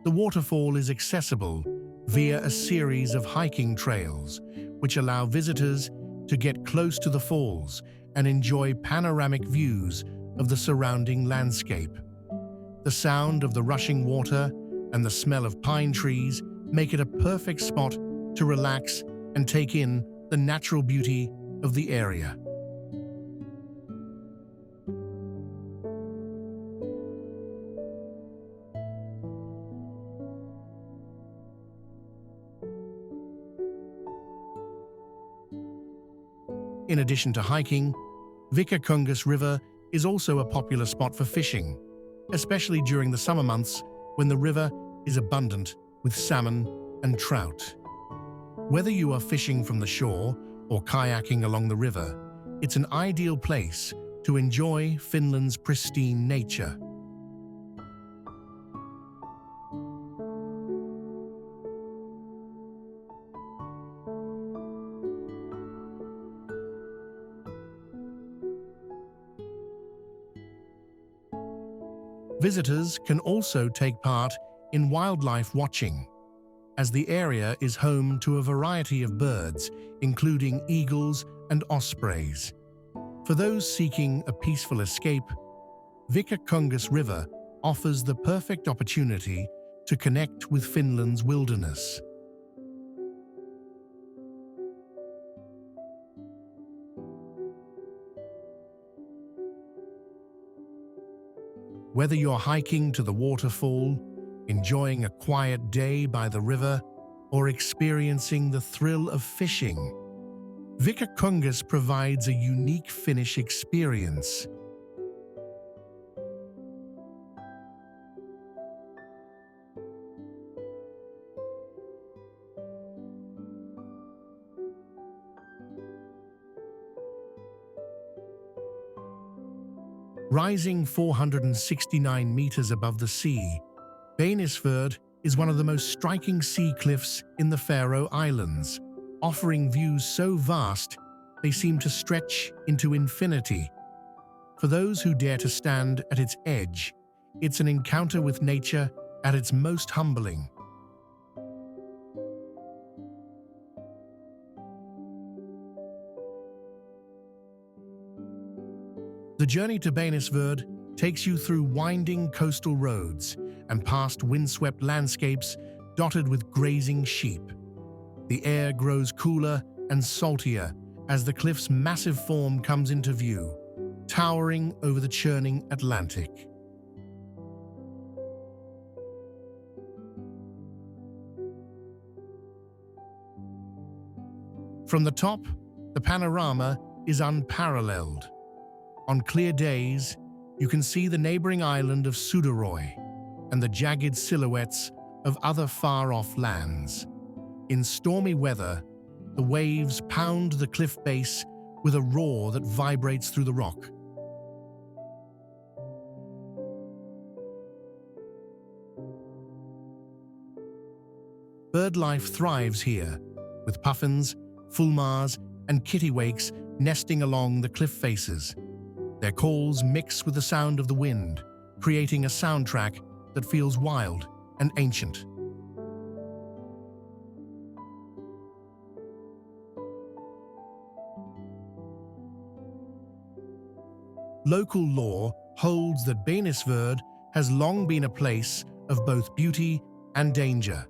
The waterfall is accessible via a series of hiking trails, which allow visitors to get close to the falls and enjoy panoramic views of the surrounding landscape. The sound of the rushing water and the smell of pine trees make it a perfect spot to relax and take in the natural beauty of the area. In addition to hiking, Vikongas River is also a popular spot for fishing, especially during the summer months when the river is abundant with salmon and trout. Whether you are fishing from the shore or kayaking along the river, it's an ideal place to enjoy Finland's pristine nature. Visitors can also take part in wildlife watching, as the area is home to a variety of birds, including eagles and ospreys. For those seeking a peaceful escape, Vikongas River offers the perfect opportunity to connect with Finland's wilderness. Whether you're hiking to the waterfall, enjoying a quiet day by the river, or experiencing the thrill of fishing, Vikongas provides a unique Finnish experience. Rising 469 meters above the sea, Bayisford is one of the most striking sea cliffs in the Faroe Islands, offering views so vast they seem to stretch into infinity. For those who dare to stand at its edge, it's an encounter with nature at its most humbling. The journey to Bayisford takes you through winding coastal roads and past windswept landscapes dotted with grazing sheep. The air grows cooler and saltier as the cliff's massive form comes into view, towering over the churning Atlantic. From the top, the panorama is unparalleled. On clear days, you can see the neighboring island of Suðuroy and the jagged silhouettes of other far-off lands. In stormy weather, the waves pound the cliff base with a roar that vibrates through the rock. Birdlife thrives here, with puffins, fulmars, and kittiwakes nesting along the cliff faces. Their calls mix with the sound of the wind, creating a soundtrack that feels wild and ancient. Local lore holds that Bayisford has long been a place of both beauty and danger.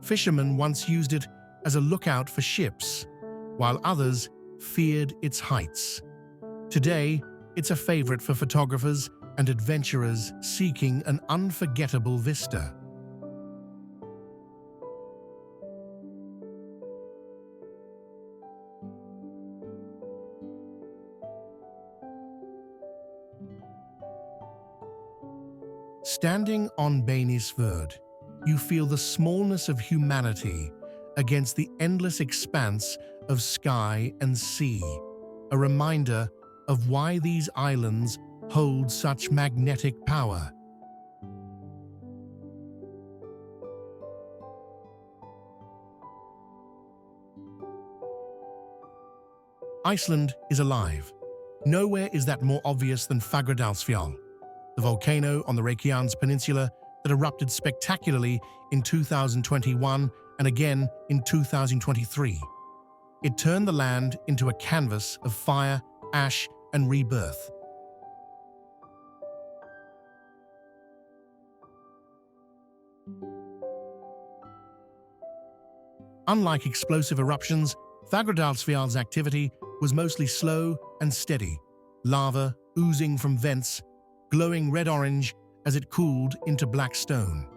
Fishermen once used it as a lookout for ships, while others feared its heights. Today, it's a favorite for photographers and adventurers seeking an unforgettable vista. Standing on Bayisford, you feel the smallness of humanity against the endless expanse of sky and sea, a reminder of why these islands hold such magnetic power. Iceland is alive. Nowhere is that more obvious than Fagradalsfjall, the volcano on the Reykjanes Peninsula that erupted spectacularly in 2021 and again in 2023. It turned the land into a canvas of fire, ash, and rebirth. Unlike explosive eruptions, Fagradalsfjall's activity was mostly slow and steady, lava oozing from vents, glowing red-orange as it cooled into black stone.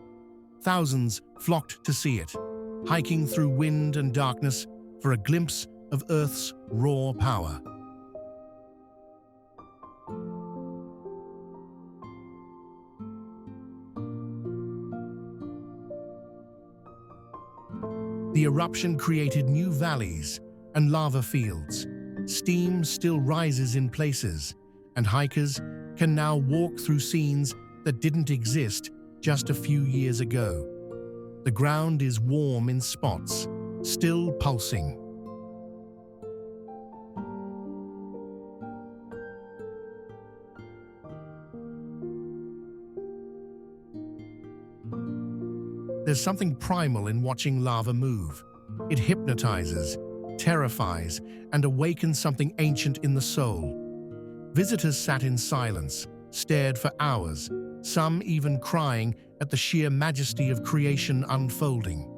Thousands flocked to see it, hiking through wind and darkness for a glimpse of Earth's raw power. The eruption created new valleys and lava fields. Steam still rises in places, and hikers can now walk through scenes that didn't exist just a few years ago. The ground is warm in spots, still pulsing. There's something primal in watching lava move. It hypnotizes, terrifies, and awakens something ancient in the soul. Visitors sat in silence, stared for hours, some even crying at the sheer majesty of creation unfolding.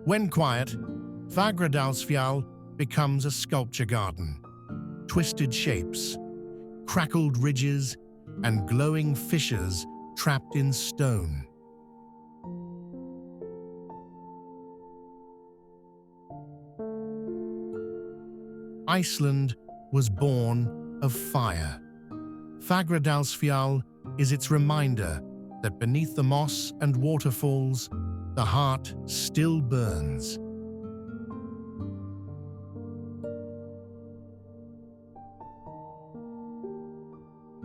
When quiet, Fagradalsfjall becomes a sculpture garden. Twisted shapes, crackled ridges, and glowing fissures trapped in stone. Iceland was born of fire. Fagradalsfjall is its reminder that beneath the moss and waterfalls, the heart still burns.